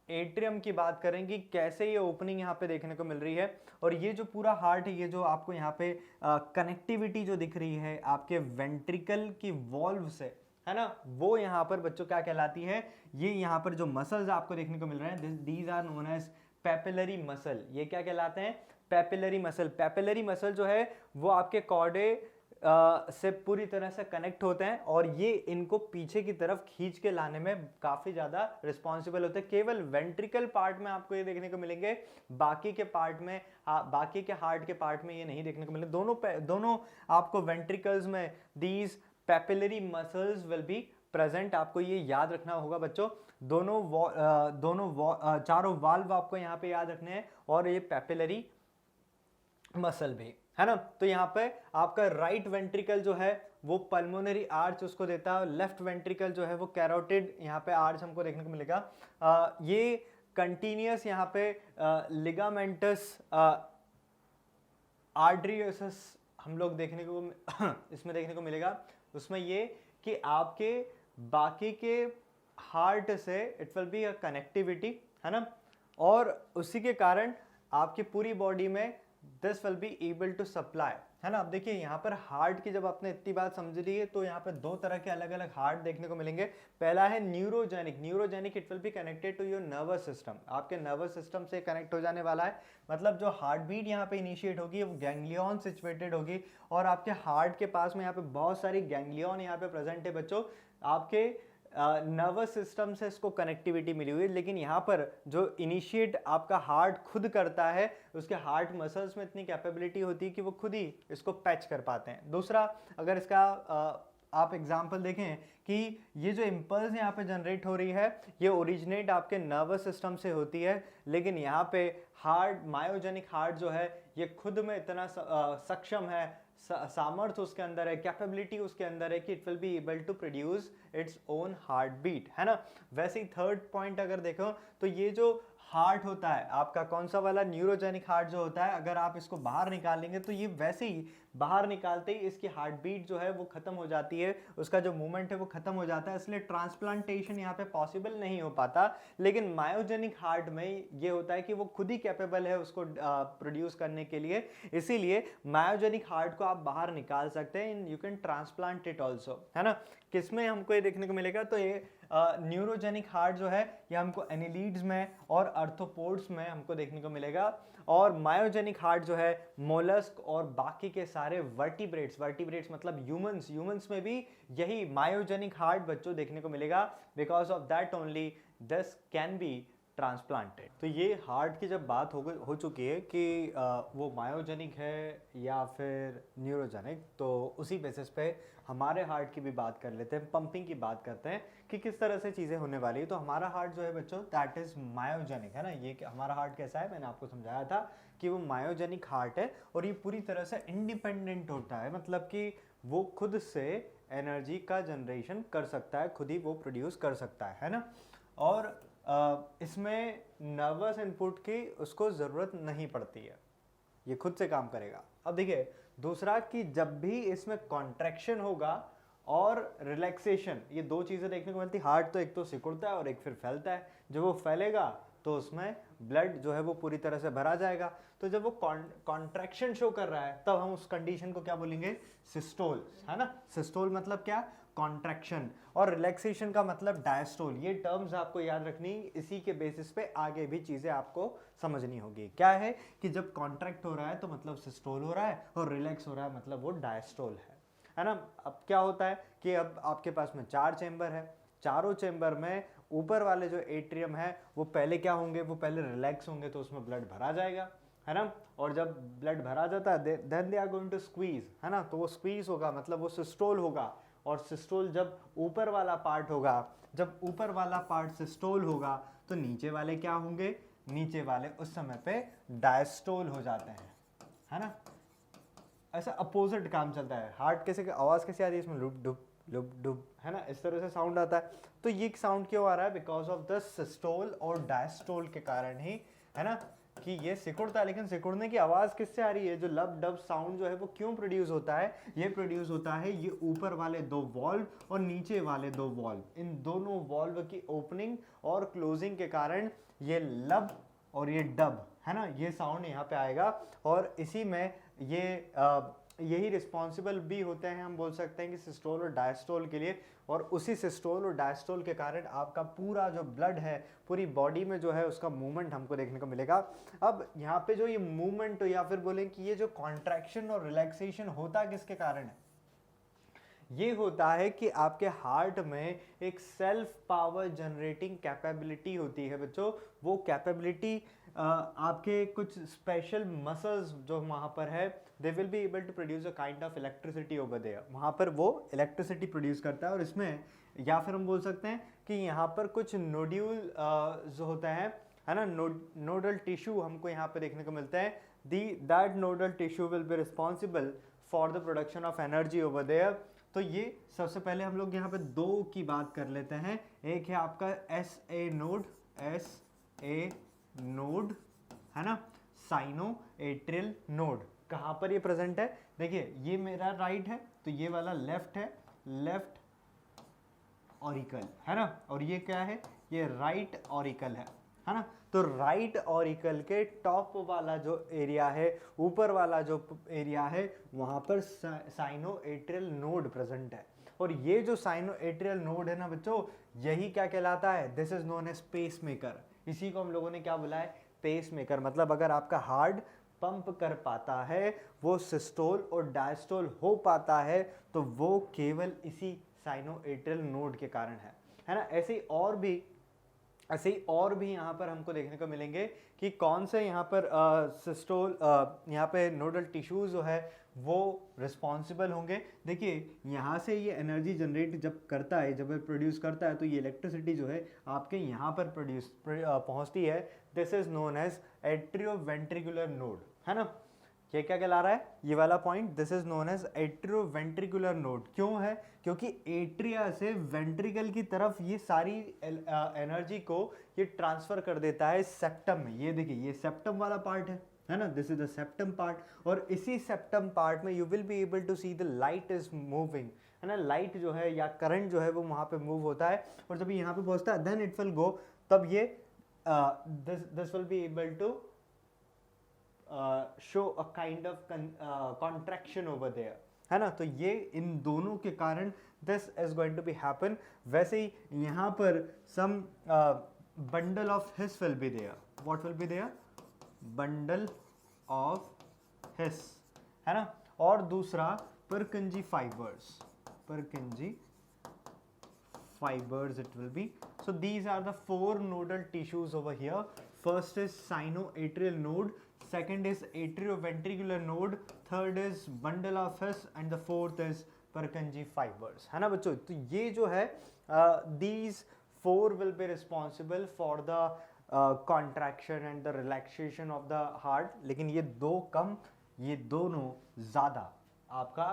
एट्रियम की बात करें कि कैसे ये ओपनिंग यहाँ पे देखने को मिल रही है। और ये जो पूरा हार्ट है, ये जो आपको यहाँ पे कनेक्टिविटी जो दिख रही है आपके वेंट्रिकल की वॉल्व से, है ना, वो यहाँ पर बच्चों क्या कहलाती है, ये यहाँ पर जो मसल्स आपको देखने को मिल रहे हैं these are known as papillary muscle. ये क्या कहलाते हैं, पेपिलरी मसल। पेपिलरी मसल जो है वो आपके कॉर्डे से पूरी तरह से कनेक्ट होते हैं, और ये इनको पीछे की तरफ खींच के लाने में काफ़ी ज़्यादा रिस्पॉन्सिबल होते हैं। केवल वेंट्रिकल पार्ट में आपको ये देखने को मिलेंगे, बाकी के पार्ट में बाकी के हार्ट के पार्ट में ये नहीं देखने को मिलेंगे। दोनों आपको वेंट्रिकल्स में these papillary muscles will be present. आपको ये याद रखना होगा बच्चों। चारों वाल्व आपको यहाँ पे याद रखने हैं, और ये पेपिलरी मसल भी, है ना। तो यहाँ पे आपका राइट वेंट्रिकल जो है वो पल्मोनरी आर्च उसको देता है, लेफ्ट वेंट्रिकल जो है वो कैरोटिड यहाँ पे आर्च हमको देखने को मिलेगा। ये कंटिन्यूस यहाँ पे लिगामेंटस आर्टरियोसिस हम लोग देखने को इसमें देखने को मिलेगा। उसमें ये कि आपके बाकी के हार्ट से it will be a connectivity, है ना, और उसी के कारण आपकी पूरी बॉडी में this will be able to supply, है ना। अब देखिए यहाँ पर हार्ट की जब आपने इतनी बात समझ ली है तो यहाँ पर 2 तरह के अलग अलग हार्ट देखने को मिलेंगे। पहला है neurogenic it will be connected to your nervous system, आपके नर्वस सिस्टम से कनेक्ट हो जाने वाला है। मतलब जो हार्ट बीट यहाँ पे इनिशिएट होगी वो गैंग्लियन सिचुएटेड होगी, और आपके हार्ट के पास में यहाँ पे बहुत सारी गैंग्लियन यहाँ पे प्रेजेंट है बच्चों। आपके नर्वस सिस्टम से इसको कनेक्टिविटी मिली हुई है, लेकिन यहाँ पर जो इनिशिएट आपका हार्ट खुद करता है, उसके हार्ट मसल्स में इतनी कैपेबिलिटी होती है कि वो खुद ही इसको पैच कर पाते हैं। दूसरा, अगर इसका आप एग्जाम्पल देखें कि ये जो इम्पल्स यहाँ पे जनरेट हो रही है ये ओरिजिनेट आपके नर्वस सिस्टम से होती है, लेकिन यहाँ पे हार्ट मायोजेनिक हार्ट जो है ये खुद में इतना सक्षम है, सामर्थ्य उसके अंदर है, कैपेबिलिटी उसके अंदर है कि it will be able to produce its own heart beat, है ना। वैसे ही थर्ड पॉइंट अगर देखो तो ये जो हार्ट होता है आपका कौन सा वाला, न्यूरोजेनिक हार्ट जो होता है, अगर आप इसको बाहर निकालेंगे तो ये वैसे ही बाहर निकालते ही इसकी हार्ट बीट जो है वो खत्म हो जाती है, उसका जो मूवमेंट है वो खत्म हो जाता है, इसलिए ट्रांसप्लांटेशन यहाँ पे पॉसिबल नहीं हो पाता। लेकिन मायोजेनिक हार्ट में ये होता है कि वो खुद ही कैपेबल है उसको प्रोड्यूस करने के लिए, इसीलिए मायोजेनिक हार्ट को आप बाहर निकाल सकते हैं, you can transplant it also, है ना। किसमें हमको ये देखने को मिलेगा, तो ये न्यूरोजेनिक हार्ट जो है ये हमको एनिलीड्स में और आर्थ्रोपोड्स में हमको देखने को मिलेगा, और मायोजेनिक हार्ट जो है मोलस्क और बाकी के सारे वर्टिब्रेट्स मतलब ह्यूमंस में भी यही मायोजेनिक हार्ट बच्चों देखने को मिलेगा। Because of that only this can be transplanted. तो ये हार्ट की जब बात हो चुकी है कि वो मायोजेनिक है या फिर न्यूरोजेनिक, तो उसी बेसिस पे हमारे हार्ट की भी बात कर लेते हैं, पंपिंग की बात करते हैं कि किस तरह से चीज़ें होने वाली है। तो हमारा हार्ट जो है बच्चों दैट इज़ मायोजेनिक, है ना। ये हमारा हार्ट कैसा है, मैंने आपको समझाया था कि वो मायोजेनिक हार्ट है और ये पूरी तरह से इंडिपेंडेंट होता है, मतलब कि वो खुद से एनर्जी का जनरेशन कर सकता है, खुद ही वो प्रोड्यूस कर सकता है ना। और इसमें नर्वस इनपुट की उसको ज़रूरत नहीं पड़ती है, ये खुद से काम करेगा। अब देखिए दूसरा कि जब भी इसमें कॉन्ट्रैक्शन होगा और रिलैक्सेशन, ये दो चीज़ें देखने को मिलती है। हार्ट तो एक तो सिकुड़ता है और एक फिर फैलता है। जब वो फैलेगा तो उसमें ब्लड जो है वो पूरी तरह से भरा जाएगा। तो जब वो कॉन्ट्रैक्शन शो कर रहा है तब हम उस कंडीशन को क्या बोलेंगे, सिस्टोल, है ना। सिस्टोल मतलब क्या, कॉन्ट्रैक्शन, और रिलैक्सेशन का मतलब डायस्टोल। ये टर्म्स आपको याद रखनी, इसी के बेसिस पे आगे भी चीज़ें आपको समझनी होगी। क्या है कि जब कॉन्ट्रैक्ट हो रहा है तो मतलब सिस्टोल हो रहा है और रिलैक्स हो रहा है मतलब वो डायस्टोल है ना। अब क्या होता है कि अब आपके पास में 4 चेंबर है, चारों चेंबर में ऊपर वाले जो एट्रियम है वो पहले क्या होंगे, वो पहले रिलैक्स होंगे, तो उसमें ब्लड भरा जाएगा, है ना। और जब ब्लड भरा जाता है then they are going to squeeze, है ना। तो वो स्क्वीज होगा मतलब वो सिस्टोल होगा। और सिस्टोल जब ऊपर वाला पार्ट होगा, जब ऊपर वाला पार्ट सिस्टोल होगा तो नीचे वाले क्या होंगे, नीचे वाले उस समय पे डायस्टोल हो जाते हैं, है ना। ऐसा अपोजिट काम चलता है। हार्ट कैसे, आवाज़ कैसे आ रही है इसमें, लुप डुब, है ना, इस तरह से साउंड आता है। तो ये साउंड क्यों आ रहा है, बिकॉज ऑफ द सिस्टोल और डायस्टोल के कारण ही, है ना, कि ये सिकुड़ता है। लेकिन सिकुड़ने की आवाज़ किससे आ रही है, जो लब डब साउंड जो है वो क्यों प्रोड्यूस होता है, ये प्रोड्यूस होता है ये ऊपर वाले 2 वॉल्व और नीचे वाले 2 वॉल्व, इन दोनों वॉल्व की ओपनिंग और क्लोजिंग के कारण ये लब और ये डब, है ना, ये साउंड यहाँ पे आएगा। और इसी में ये यही रिस्पॉन्सिबल भी होते हैं, हम बोल सकते हैं कि सिस्टोल और डायस्टोल के लिए। और उसी सिस्टोल और डायस्टोल के कारण आपका पूरा जो ब्लड है पूरी बॉडी में जो है उसका मूवमेंट हमको देखने को मिलेगा। अब यहाँ पे जो ये मूवमेंट, या फिर बोलें कि ये जो कॉन्ट्रैक्शन और रिलैक्सेशन होता किसके कारण है, ये होता है कि आपके हार्ट में एक सेल्फ पावर जनरेटिंग कैपेबिलिटी होती है बच्चों। वो कैपेबिलिटी आपके कुछ स्पेशल मसल्स जो वहाँ पर है, they will be able to produce a kind of electricity over there, वहाँ पर वो इलेक्ट्रिसिटी प्रोड्यूस करता है। और इसमें या फिर हम बोल सकते हैं कि यहाँ पर कुछ नोड्यूल जो होता है ना, नोडल टिश्यू हमको यहाँ पे देखने को मिलते हैं। That nodal tissue will be responsible for the production of energy over there. तो ये सबसे पहले हम लोग यहाँ पे 2 की बात कर लेते हैं। एक है आपका SA नोड, SA नोड, है ना, साइनो एट्रियल नोड। कहाँ पर ये प्रेजेंट है, देखिए ये मेरा राइट है तो ये वाला लेफ्ट है, लेफ्ट ऑरिकल, है ना। और ये क्या है, ये राइट ऑरिकल है ना। तो राइट ऑरिकल के टॉप वाला जो एरिया है, ऊपर वाला जो एरिया है, वहाँ पर साइनो एट्रियल नोड प्रेजेंट है। और ये जो साइनो एट्रियल नोड है ना बच्चों, यही क्या कहलाता है, this is known as pacemaker. इसी को हम लोगों ने क्या बोला है, पेस मेकर। मतलब अगर आपका हार्ट पंप कर पाता है, वो सिस्टोल और डायस्टोल हो पाता है, तो वो केवल इसी साइनो एट्रियल नोड के कारण है ना। ऐसे ही और भी यहाँ पर हमको देखने को मिलेंगे कि कौन से यहाँ पर सिस्टोल, यहाँ पे नोडल टिश्यूज जो है वो रिस्पॉन्सिबल होंगे। देखिए यहाँ से ये एनर्जी जनरेट जब करता है, जब प्रोड्यूस करता है, तो ये इलेक्ट्रिसिटी जो है आपके यहाँ पर पहुँचती है। This is known as atrioventricular node, है ना। ये क्या कहला रहा है, ये वाला point, this is known as atrioventricular node. क्यों है, क्योंकि एट्रिया से वेंट्रिकल की तरफ ये सारी एनर्जी को ये ट्रांसफर कर देता है सेप्टम में। ये देखिए ये सेप्टम वाला पार्ट है ना, this is the septum part. और इसी सेप्टम पार्ट में you will be able to see the light is moving, है ना। लाइट जो है या करंट जो है वो वहाँ पे मूव होता है, और जब यहाँ पे पहुँचता है देन इट विल गो, तब ये this will be able to show a kind of contraction over there, है ना। तो ये इन दोनों के कारण this is going to be happen. वैसे ही यहाँ पर some bundle of His will be there, what will be there, bundle of His, है ना। और दूसरा Purkinje fibres, Purkinje fibers it will be. So these are the 4 nodal tissues over here. First is sinoatrial node, second is atrioventricular node, third is bundle of His, and the fourth is Purkinje fibers, है ना बच्चों. तो ये जो है these 4 will be responsible for the contraction and the relaxation of the heart. लेकिन ये दो कम, ये दोनों ज़्यादा आपका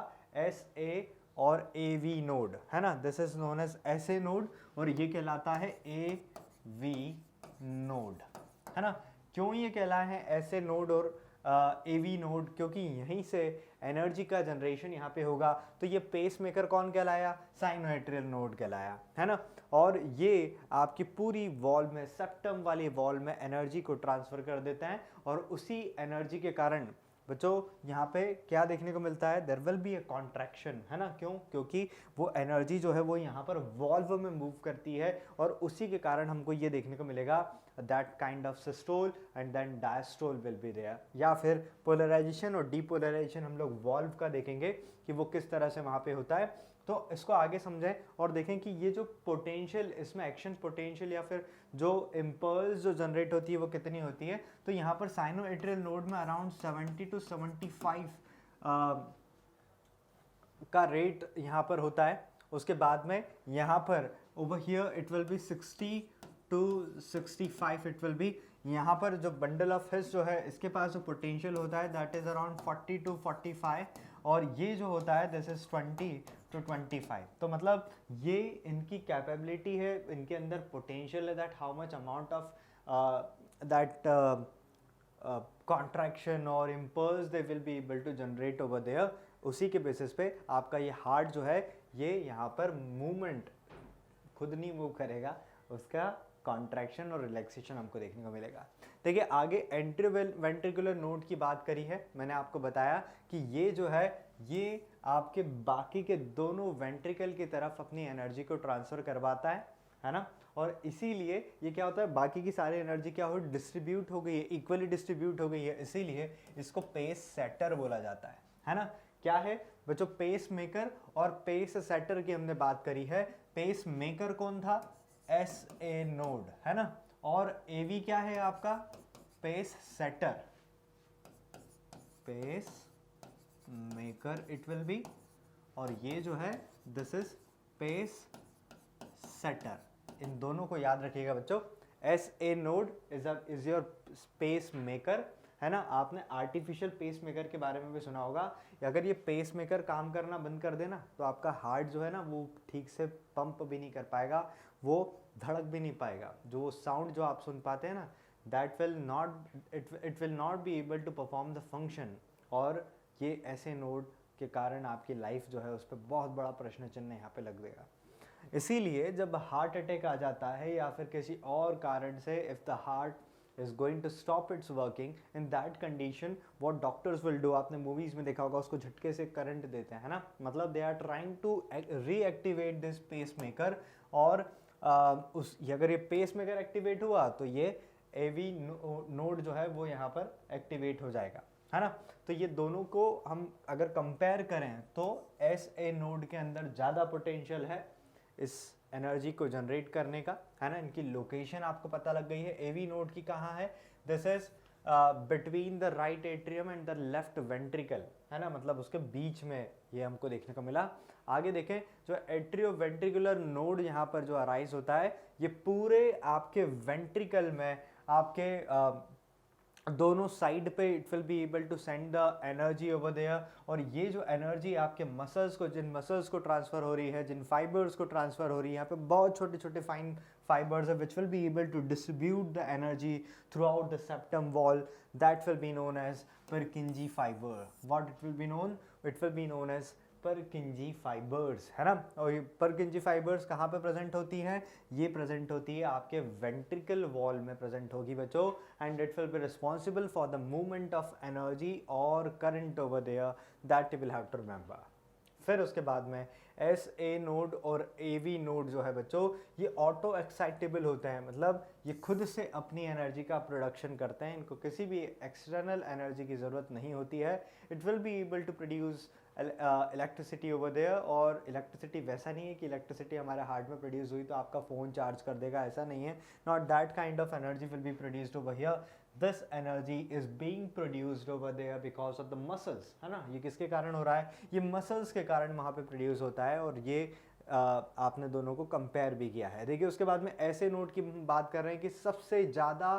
SA और AV नोड है ना. This is known as SA node और ये कहलाता है AV नोड, है ना. क्यों ये कहलाए हैं SA नोड और AV नोड? क्योंकि यहीं से एनर्जी का जनरेशन यहाँ पे होगा. तो ये पेस मेकर कौन कहलाया? साइनोएट्रियल नोड कहलाया, है ना. और ये आपकी पूरी वॉल में, सेप्टम वाली वॉल में एनर्जी को ट्रांसफर कर देते हैं और उसी एनर्जी के कारण बच्चों यहाँ पे क्या देखने को मिलता है? There will be a contraction, है ना. क्यों? क्योंकि वो एनर्जी जो है वो यहाँ पर वॉल्व में मूव करती है और उसी के कारण हमको ये देखने को मिलेगा that kind of systole and then diastole will be there. या फिर पोलराइजेशन और डीपोलराइजेशन हम लोग वॉल्व का देखेंगे कि वो किस तरह से वहाँ पे होता है. तो इसको आगे समझें और देखें कि ये जो पोटेंशियल, इसमें एक्शन पोटेंशियल या फिर जो इम्पल्स जो जनरेट होती है वो कितनी होती है. तो यहाँ पर साइनोएट्रियल नोड में अराउंड 70 to 75 का रेट यहाँ पर होता है. उसके बाद में यहाँ पर over here it will B 60 to 65 it will B. यहाँ पर जो बंडल ऑफ हिस जो है इसके पास जो पोटेंशियल होता है दैट इज अराउंड 40 to 45 और ये जो होता है दिस इज 20 to 25. तो मतलब ये इनकी कैपेबिलिटी है, इनके अंदर पोटेंशियल है that how much amount of that contraction और impulse they will be able to generate over there. उसी के बेसिस पे आपका ये हार्ट जो है ये यहाँ पर मूवमेंट खुद नहीं मूव करेगा, उसका कॉन्ट्रैक्शन और रिलैक्सेशन हमको देखने को मिलेगा. देखिए आगे एंट्रीवेंट्रिकुलर नोड की बात करी है. मैंने आपको बताया कि ये जो है ये आपके बाकी के दोनों वेंट्रिकल की तरफ अपनी एनर्जी को ट्रांसफर करवाता है ना. और इसीलिए ये क्या होता है, बाकी की सारी एनर्जी क्या हो डिस्ट्रीब्यूट हो गई है, इक्वली डिस्ट्रीब्यूट हो गई है. इसीलिए इसको पेस सेटर बोला जाता है ना. क्या है बच्चों? पेस मेकर और पेस सेटर की हमने बात करी है. पेस मेकर कौन था? SA नोड, है ना. और AV क्या है आपका? Pacesetter. Pacemaker it will be और ये जो है दिस इज पेस सेटर. इन दोनों को याद रखिएगा बच्चों. SA node is your pacemaker, है ना. आपने आर्टिफिशियल पेस मेकर के बारे में भी सुना होगा. अगर ये पेस मेकर काम करना बंद कर देना तो आपका हार्ट जो है ना वो ठीक से पंप भी नहीं कर पाएगा, वो धड़क भी नहीं पाएगा. जो साउंड जो आप सुन पाते हैं ना that will not it will not be able to perform the function. और ये ऐसे नोड के कारण आपकी लाइफ जो है उस पर बहुत बड़ा प्रश्न चिन्ह यहाँ पे लग देगा. इसीलिए जब हार्ट अटैक आ जाता है या फिर किसी और कारण से if the heart is going to stop its working, in that condition what doctors will do, आपने मूवीज में देखा होगा उसको झटके से करंट देते हैं, है ना. मतलब they are trying to reactivate this pacemaker और अगर ये pacemaker एक्टिवेट हुआ तो ये AV नोड जो है वो यहाँ पर एक्टिवेट हो जाएगा, है ना. तो ये दोनों को हम अगर कंपेयर करें तो SA नोड के अंदर ज़्यादा पोटेंशियल है इस एनर्जी को जनरेट करने का, है ना. इनकी लोकेशन आपको पता लग गई है. AV नोड की कहाँ है? This is between the right atrium and the left ventricle, है ना. मतलब उसके बीच में ये हमको देखने को मिला. आगे देखें जो एट्रियोवेंट्रिकुलर नोड यहाँ पर जो अराइज होता है ये पूरे आपके वेंट्रिकल में आपके दोनों साइड पे it will be able to send the energy over there. और ये जो एनर्जी आपके मसल्स को, जिन मसल्स को ट्रांसफर हो रही है, जिन फाइबर्स को ट्रांसफर हो रही है, यहाँ पे बहुत छोटे छोटे फाइन फाइबर्स है which will be able to distribute the energy throughout the septum wall. That will be known as Purkinje fibre. What it will be known? It will be known as Purkinje fibres, है ना. और ये Purkinje fibres कहाँ पे present होती हैं? ये present होती है आपके वेंट्रिकल वॉल में प्रेजेंट होगी बच्चों. And it will be responsible for the movement of energy और current over there. That you will have to remember. फिर उसके बाद में SA नोड और AV नोड जो है बच्चों ये ऑटो एक्साइटेबल होते हैं. मतलब ये खुद से अपनी एनर्जी का प्रोडक्शन करते हैं, इनको किसी भी एक्सटर्नल एनर्जी की ज़रूरत नहीं होती है. It will be able to produce electricity over there, और इलेक्ट्रिसिटी वैसा नहीं है कि इलेक्ट्रिसिटी हमारे हार्ट में प्रोड्यूस हुई तो आपका फ़ोन चार्ज कर देगा, ऐसा नहीं है. Not that kind of energy will be produced over here. This energy is being produced over there because of the muscles, है ना. ये किसके कारण हो रहा है? ये मसल्स के कारण वहाँ पे प्रोड्यूस होता है. और ये आपने दोनों को कंपेयर भी किया है. देखिए उसके बाद में ऐसे नोड की बात कर रहे हैं कि सबसे ज़्यादा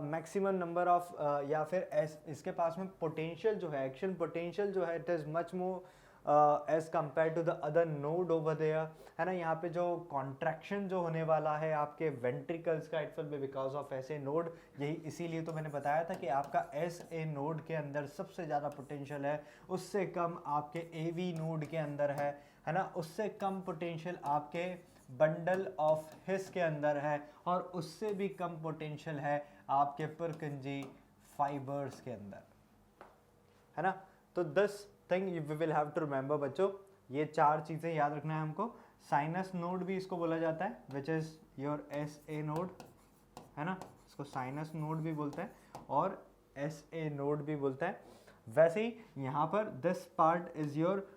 मैक्सिमम नंबर ऑफ या फिर इसके पास में पोटेंशियल जो है, एक्शन पोटेंशियल जो है, it is much more as compare to the other node over there, है ना. यहाँ पे जो कॉन्ट्रैक्शन जो होने वाला है आपके वेंट्रिकल्स का, it will B because of S A node. यही इसीलिए तो मैंने बताया था कि आपका एस ए नोड के अंदर सबसे ज़्यादा पोटेंशियल है, उससे कम आपके ए वी नोड के अंदर है ना. उससे कम पोटेंशियल आपके बंडल ऑफ हिस के अंदर है, और उससे भी कम पोटेंशियल है आपके पुरकिंजी फाइबर्स के अंदर, है ना. तो this thing we will have to remember बच्चों. ये 4 चीज़ें याद रखना है हमको. साइनस नोड भी इसको बोला जाता है, which is your S A node, है ना. इसको साइनस नोड भी बोलते हैं और एस ए नोड भी बोलते हैं. वैसे ही यहाँ पर this part is your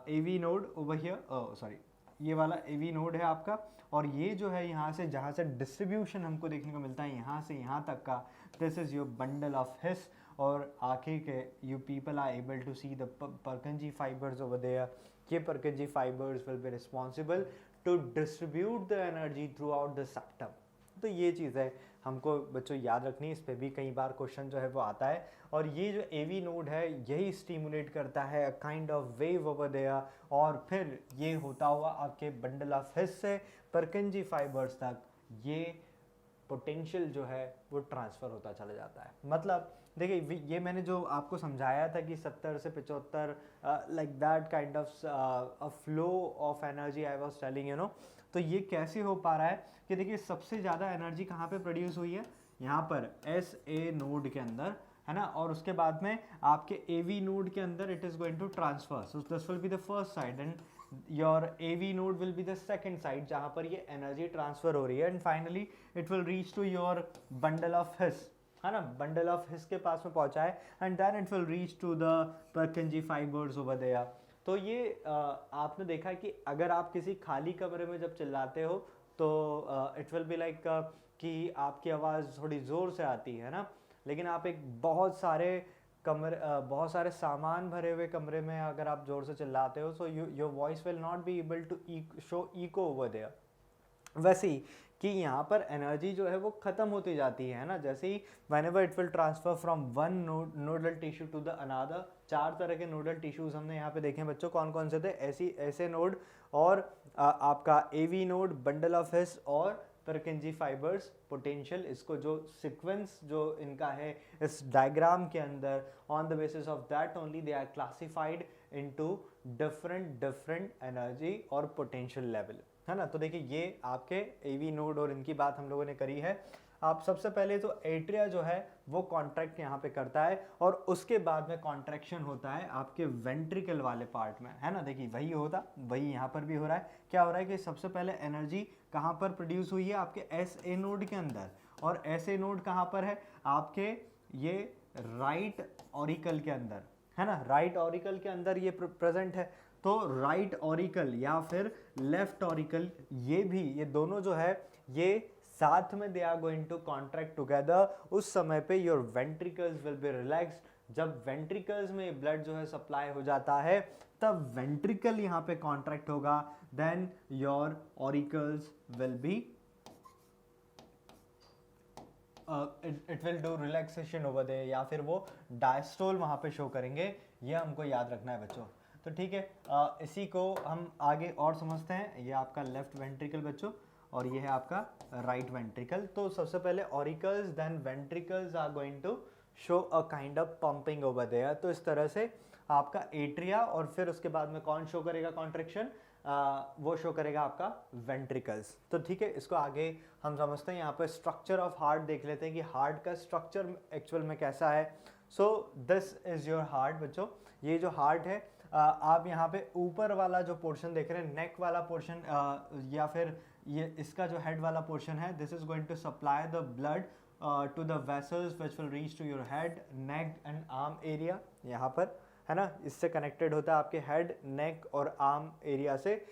A V node over here, sorry ये वाला ए वी नोड है आपका. और ये जो है यहाँ से जहाँ से डिस्ट्रीब्यूशन हमको देखने को मिलता है यहाँ से यहाँ तक का, this is your bundle of His. और आगे के you people are able to see the Purkinje fibres over there. ये Purkinje fibres will be responsible to distribute the energy throughout the septum. तो ये चीज़ है हमको बच्चों याद रखनी है. इस पर भी कई बार क्वेश्चन जो है वो आता है. और ये जो एवी नोड है यही स्टिमुलेट करता है kind of wave over there, और फिर ये होता हुआ आपके बंडल ऑफ हिस से परकिंजी फाइबर्स तक ये पोटेंशियल जो है वो ट्रांसफ़र होता चला जाता है. मतलब देखिए ये मैंने जो आपको समझाया था कि 70 से 75 like that kind of a flow of energy I was telling you know. तो ये कैसे हो पा रहा है कि देखिए सबसे ज़्यादा एनर्जी कहाँ पे प्रोड्यूस हुई है? यहाँ पर एस ए नोड के अंदर, है ना. और उसके बाद में आपके ए वी नोड के अंदर it is going to transfer. So this will be the first side and your A V node will be the second side जहाँ पर ये एनर्जी ट्रांसफर हो रही है. And finally it will reach to your bundle of His, है ना. Bundle of हिस के पास में पहुँचा है and then it will reach to the Purkinje fibres over there. तो ये आपने देखा कि अगर आप किसी खाली कमरे में जब चिल्लाते हो तो इट विल बी लाइक कि आपकी आवाज़ थोड़ी ज़ोर से आती है ना. लेकिन आप एक बहुत सारे सामान भरे हुए कमरे में अगर आप ज़ोर से चिल्लाते हो so your voice will not be able to show echo over there. वैसे ही कि यहाँ पर एनर्जी जो है वो ख़त्म होती जाती है ना. जैसे ही whenever it will transfer from one nodal tissue to the another. 4 तरह के नोडल टिश्यूज़ हमने यहाँ पे देखे हैं बच्चों. कौन कौन से थे? ऐसे नोड और आपका AV node, bundle of His और परकिंजी फाइबर्स. पोटेंशियल इसको जो सीक्वेंस जो इनका है इस डायग्राम के अंदर, on the basis of that only they are classified into different energy और पोटेंशियल लेवल, है ना. तो देखिए ये आपके एवी नोड और इनकी बात हम लोगों ने करी है. आप सबसे पहले तो एट्रिया जो है वो कॉन्ट्रैक्ट यहाँ पे करता है और उसके बाद में कॉन्ट्रैक्शन होता है आपके वेंट्रिकल वाले पार्ट में, है ना. देखिए वही यहाँ पर भी हो रहा है. क्या हो रहा है कि सबसे पहले एनर्जी कहाँ पर प्रोड्यूस हुई है? आपके एस ए नोड के अंदर. और एस ए नोड कहाँ पर है? आपके ये राइट ऑरिकल के अंदर, है ना. राइट ऑरिकल के अंदर ये प्रेजेंट है. तो राइट ऑरिकल या फिर लेफ्ट ऑरिकल ये दोनों जो है ये साथ में they are going to contract together. उस समय पे your ventricles will be relaxed. जब वेंट्रिकल्स में ब्लड जो है सप्लाई हो जाता है तब वेंट्रिकल यहाँ पे कॉन्ट्रैक्ट होगा. Then your auricles will be it will do relaxation over there, या फिर वो डायस्टोल वहाँ पे शो करेंगे. ये हमको याद रखना है बच्चों. तो ठीक है, इसी को हम आगे और समझते हैं. ये आपका लेफ्ट वेंट्रिकल बच्चों और ये है आपका राइट वेंट्रिकल. तो सबसे पहले auricles then ventricles are going to show a kind of pumping over there. तो इस तरह से आपका एट्रिया और फिर उसके बाद में कौन शो करेगा कॉन्ट्रैक्शन? वो शो करेगा आपका वेंट्रिकल्स. तो ठीक है, इसको आगे हम समझते हैं. यहाँ पर स्ट्रक्चर ऑफ हार्ट देख लेते हैं कि हार्ट का स्ट्रक्चर एक्चुअल में कैसा है. So this is your heart बच्चों. ये जो हार्ट है आप यहाँ पे ऊपर वाला जो पोर्शन देख रहे हैं, नेक वाला पोर्शन या फिर ये इसका जो हेड वाला पोर्शन है, this is going to supply the blood to the vessels which will reach to your head, neck and arm area. यहाँ पर है ना, इससे कनेक्टेड होता है आपके हेड, नेक और आर्म एरिया से।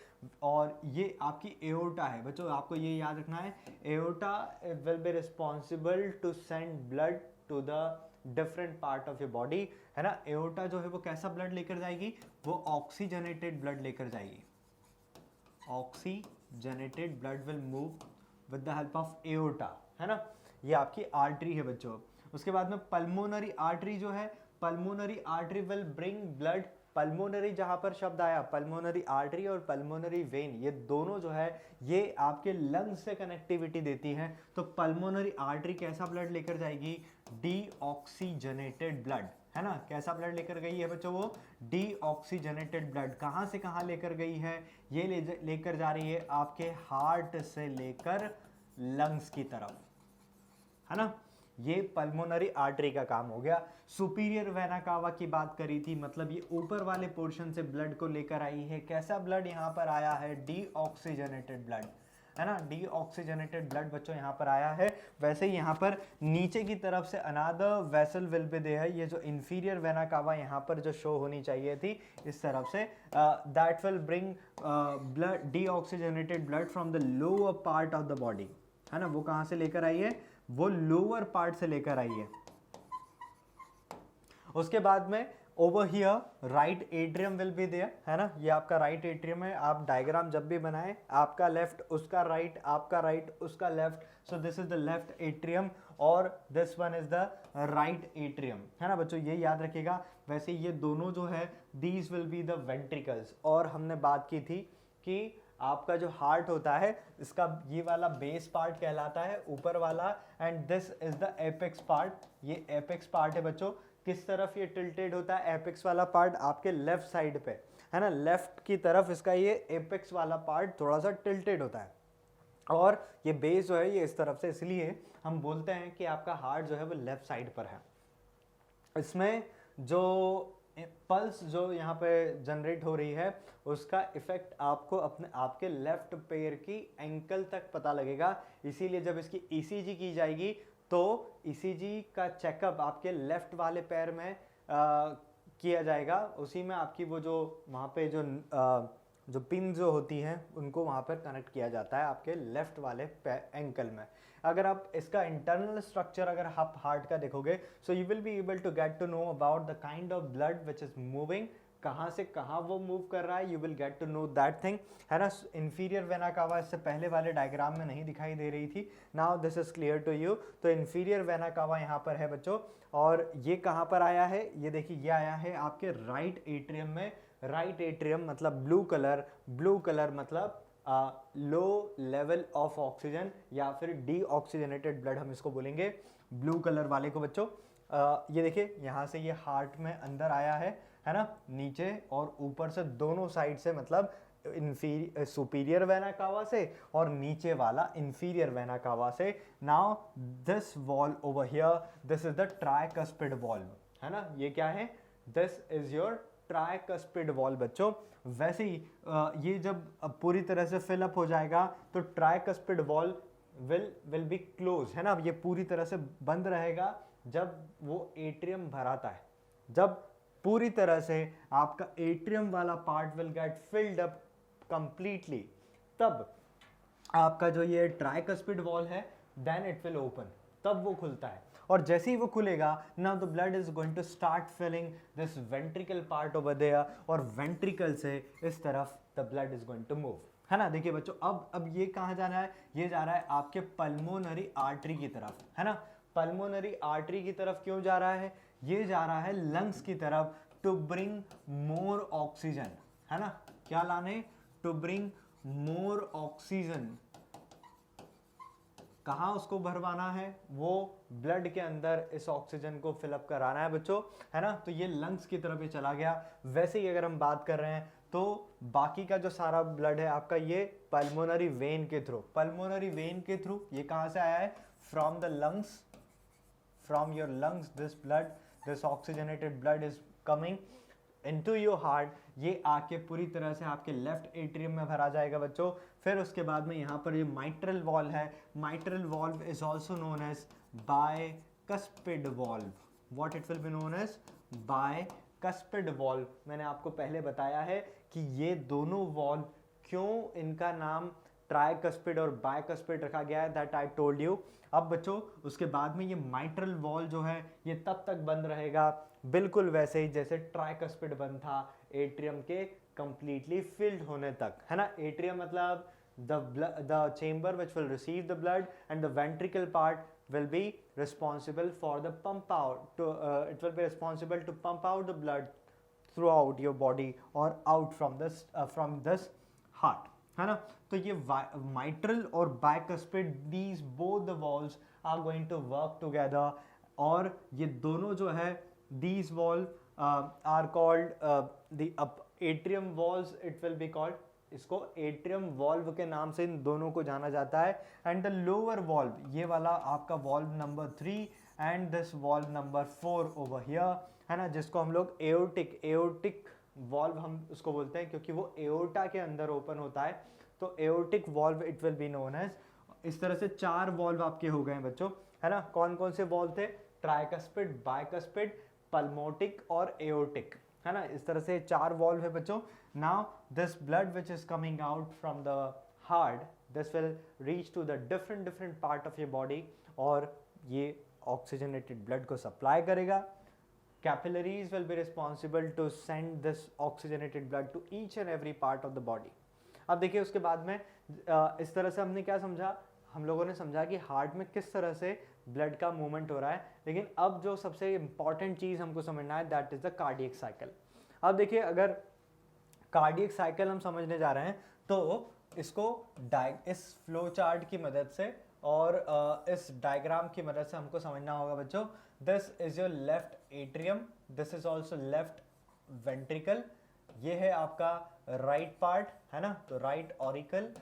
और ये आपकी एओर्टा है बच्चों, आपको ये याद रखना है, aorta will be responsible to send blood to the different part of your body, है ना। एओर्टा जो है वो कैसा ब्लड लेकर जाएगी, वो ऑक्सीजनेटेड ब्लड लेकर जाएगी। Oxygenated blood will move with the help of aorta, है ना। ये आपकी आर्टरी है बच्चों। उसके बाद में पल्मोनरी आर्टरी जो है, pulmonary artery will bring blood, pulmonary जहां पर शब्द आया, पल्मोनरी आर्टरी और पल्मोनरी वेन, ये दोनों जो है ये आपके लंग्स से कनेक्टिविटी देती है। तो पल्मोनरी आर्टरी कैसा ब्लड लेकर जाएगी, डीऑक्सीजनेटेड ब्लड, है ना। कैसा ब्लड लेकर गई है बच्चों, वो डीऑक्सीजनेटेड ब्लड। कहां से कहां लेकर गई है, ये लेकर जा रही है आपके हार्ट से लेकर लंग्स की तरफ, है ना। ये पल्मोनरी आर्टरी का काम हो गया। सुपीरियर वेना कावा की बात करी थी, मतलब ये ऊपर वाले पोर्शन से ब्लड को लेकर आई है। कैसा ब्लड यहाँ पर आया है, डीऑक्सीजनेटेड ब्लड, है ना। डीऑक्सीजनेटेड ब्लड बच्चों यहाँ पर आया है। वैसे ही यहाँ पर नीचे की तरफ से अनादर वेसल विल बी देयर है, ये जो इंफीरियर वेना कावा यहाँ पर जो शो होनी चाहिए थी इस तरफ से, that will bring blood, deoxygenated blood from the lower part of the body, है ना। वो कहाँ से लेकर आई है, वो लोअर पार्ट से लेकर आई है। उसके बाद में over here right atrium will be there, है ना। ये आपका राइट एट्रियम है। आप डायग्राम जब भी बनाएं, आपका लेफ्ट उसका राइट, आपका राइट उसका left, so this is the left atrium और this one is the right atrium, है ना बच्चों, ये याद रखिएगा। वैसे ये दोनों जो है these will be the ventricles. और हमने बात की थी कि आपका जो हार्ट होता है इसका ये वाला बेस पार्ट कहलाता है, ऊपर वाला, and this is the apex part. ये एपेक्स पार्ट है बच्चों। किस तरफ ये टिल्टेड होता है, एपेक्स वाला पार्ट आपके लेफ्ट साइड पे, है ना। लेफ्ट की तरफ इसका ये एपेक्स वाला पार्ट थोड़ा सा टिल्टेड होता है, और ये बेस जो है ये इस तरफ से, इसलिए हम बोलते हैं कि आपका हार्ट जो है वो लेफ्ट साइड पर है। इसमें जो पल्स जो यहाँ पे जनरेट हो रही है उसका इफेक्ट आपको अपने आपके लेफ्ट पैर की एंकल तक पता लगेगा। इसीलिए जब इसकी ईसीजी की जाएगी तो ईसीजी का चेकअप आपके लेफ्ट वाले पैर में किया जाएगा। उसी में आपकी वो जो वहाँ पे जो पिन जो होती हैं उनको वहाँ पर कनेक्ट किया जाता है आपके लेफ्ट वाले एंकल में। अगर आप इसका इंटरनल स्ट्रक्चर अगर आप हार्ट का देखोगे, so you will be able to get to know about the kind of blood which is moving, कहाँ से कहाँ वो मूव कर रहा है, you will get to know that thing, है ना। इंफीरियर वेना कावा इससे पहले वाले डायग्राम में नहीं दिखाई दे रही थी, now this is clear to you. तो इंफीरियर वेना कावा यहाँ पर है बच्चों, और ये कहाँ पर आया है, ये देखिए ये आया है आपके राइट एट्रियम में। राइट एट्रियम मतलब ब्लू कलर, ब्लू कलर मतलब लो लेवल ऑफ ऑक्सीजन या फिर डीऑक्सीजनेटेड ब्लड हम इसको बोलेंगे, ब्लू कलर वाले को बच्चों। ये देखिए यहाँ से ये हार्ट में अंदर आया है ना, नीचे और ऊपर से दोनों साइड से, मतलब सुपीरियर वेना कावा से और नीचे वाला इंफीरियर वेना कावा से। Now this valve over here, this is the tricuspid valve, है ना। ये क्या है, this is your tricuspid valve बच्चों। वैसे ही ये जब पूरी तरह से फिलअप हो जाएगा तो tricuspid valve will be close, है ना। ये पूरी तरह से बंद रहेगा जब वो एट्रियम भराता है, जब पूरी तरह से आपका एट्रियम वाला part will get filled up completely, तब आपका जो ये ट्राइकस्पिड वॉल है देन इट विल ओपन, तब वो खुलता है। और जैसे ही वो खुलेगा, now the blood is going to start filling this ventricle part over there, और वेंट्रिकल से इस तरफ the blood is going to move, है ना। देखिए बच्चों, अब ये कहाँ जा रहा है, ये जा रहा है आपके पल्मोनरी आर्टरी की तरफ, है ना। पल्मोनरी आर्टरी की तरफ क्यों जा रहा है, ये जा रहा है लंग्स की तरफ, टू ब्रिंग मोर ऑक्सीजन, है ना। क्या लाने, टू ब्रिंग मोर ऑक्सीजन। कहाँ उसको भरवाना है, वो ब्लड के अंदर इस ऑक्सीजन को फिलअप कराना है बच्चों, है ना। तो ये लंग्स की तरफ ये चला गया। वैसे ही अगर हम बात कर रहे हैं तो बाकी का जो सारा ब्लड है आपका ये पल्मोनरी वेन के थ्रू, पल्मोनरी वेन के थ्रू ये कहाँ से आया है, from the lungs, from your lungs this blood, this oxygenated blood is coming into your heart। ये आके पूरी तरह से आपके लेफ्ट एट्रियम में भरा जाएगा बच्चों। फिर उसके बाद में यहाँ पर ये माइट्रल वॉल्व है, mitral valve is also known as bicuspid valve. What it will be known as, bicuspid cuspid valve, मैंने आपको पहले बताया है कि ये दोनों वॉल्व क्यों इनका नाम ट्राइकस्पिड और बाइकस्पिड रखा गया है, दैट आई टोल्ड यू। अब बच्चों उसके बाद में ये माइट्रल वॉल जो है ये तब तक बंद रहेगा बिल्कुल वैसे ही जैसे ट्राइकस्पिड बंद था एट्रियम के कंप्लीटली फिल्ड होने तक, है ना। एट्रियम मतलब the chamber which will receive the blood, and the ventricle part will be responsible for the pump out to it will be responsible to pump out the blood throughout your body or out from this heart, है ना। तो ये mitral और bicuspid, these both the valves are going to work together, और ये दोनों जो है these valve are called the atrium valves, it will be called, इसको एट्रियम वॉल्व के नाम से इन दोनों को जाना जाता है। एंड द लोअर वॉल्व, ये वाला आपका valve number 3 and this valve number 4 over here, है ना, जिसको हम लोग एओर्टिक वॉल्व हम उसको बोलते हैं क्योंकि वो एओर्टा के अंदर ओपन होता है, तो aortic valve it will be known as. इस तरह से 4 वॉल्व आपके हो गए बच्चों, है ना। कौन कौन से वॉल्व थे? ट्राइकस्पिड, बाइकस्पिड, पल्मोटिक और एओर्टिक, है ना। इस तरह से 4 वॉल्व है बच्चों। Now this blood which is coming out from the heart, this will reach to the different part of your body, और ये oxygenated blood को supply करेगा। Capillaries will be responsible to send this oxygenated blood to each and every part of the body। अब देखिए उसके बाद में इस तरह से हमने क्या समझा, हम लोगों ने समझा कि हार्ट में किस तरह से ब्लड का मूवमेंट हो रहा है, लेकिन अब जो सबसे इंपॉर्टेंट चीज़ हमको समझना है that is the cardiac cycle. अब देखिए अगर कार्डियक साइकिल हम समझने जा रहे हैं तो इसको इस फ्लो चार्ट की मदद से और इस डायग्राम की मदद से हमको समझना होगा बच्चों। This is your left atrium, this is also left ventricle, ये है आपका राइट पार्ट, है ना, तो right auricle,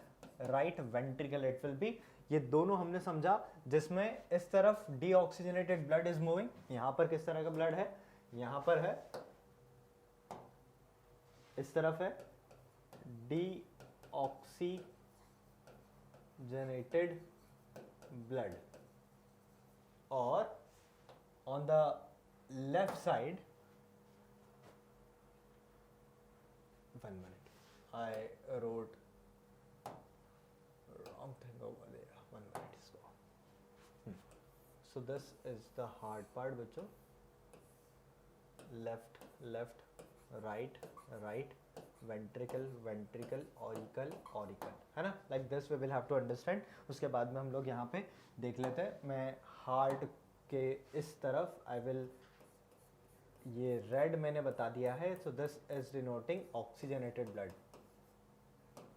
right ventricle it will be. ये दोनों हमने समझा, जिसमें इस तरफ डीऑक्सीजनेटेड ब्लड इज मूविंग। यहाँ पर किस तरह का ब्लड है? यहाँ पर है, इस तरफ है डीऑक्सीजनेटेड ब्लड, और on the left side, 1 minute, I wrote wrong thing over there, 1 minute इसको। So this is the hard part बच्चों, left right ventricle auricle, है ना, like this we will have to understand। उसके बाद में हम लोग यहाँ पे देख लेते हैं। मैं हार्ट के इस तरफ I will, ये रेड मैंने बता दिया है, so this is denoting oxygenated blood,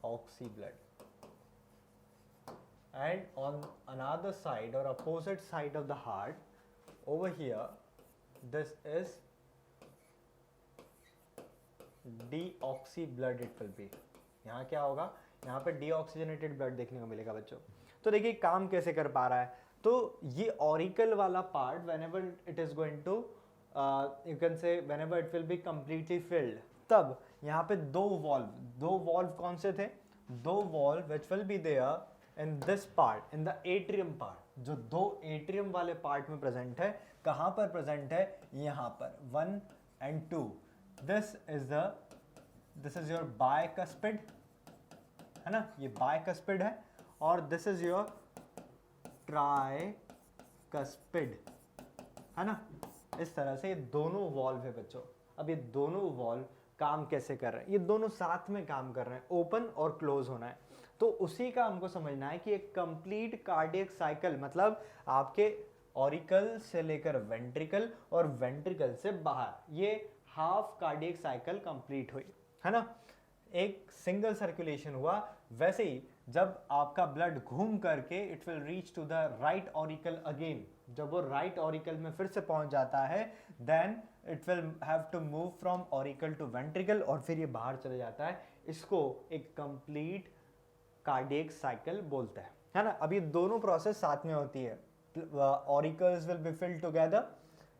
oxy blood, and on another side or opposite side of the heart over here, this is deoxy blood it will B. यहाँ क्या होगा? यहाँ पे डीऑक्सीजनेटेड ब्लड देखने को मिलेगा बच्चों। तो देखिए काम कैसे कर पा रहा है, तो ये ऑरिकल वाला part whenever it is going to you can say whenever it will be completely filled, तब यहाँ पे दो वॉल्व कौन से थे? 2 valve which will be there in this part, in the atrium part, जो 2 एट्रियम वाले पार्ट में प्रेजेंट है। कहाँ पर प्रेजेंट है? यहाँ पर 1 and 2। this is your bicuspid, है ना, ये bicuspid है, और this is your tricuspid, है ना। इस तरह से ये दोनों वॉल्व है बच्चों। अब ये दोनों वॉल्व काम कैसे कर रहे हैं? ये दोनों साथ में काम कर रहे हैं, ओपन और क्लोज होना है। तो उसी का हमको समझना है कि एक कंप्लीट कार्डियक साइकिल, मतलब आपके ऑरिकल से लेकर वेंट्रिकल और वेंट्रिकल से बाहर, ये हाफ कार्डियक साइकिल कंप्लीट हुई, है ना, एक सिंगल सर्कुलेशन हुआ। वैसे ही जब आपका ब्लड घूम करके it will reach to the right auricle again, जब वो राइट ऑरिकल में फिर से पहुंच जाता है, then it will have to move from auricle to ventricle, और फिर ये बाहर चले जाता है। इसको एक कंप्लीट कार्डियक साइकिल बोलते हैं, है ना। अब ये दोनों प्रोसेस साथ में होती है, auricles will be filled together,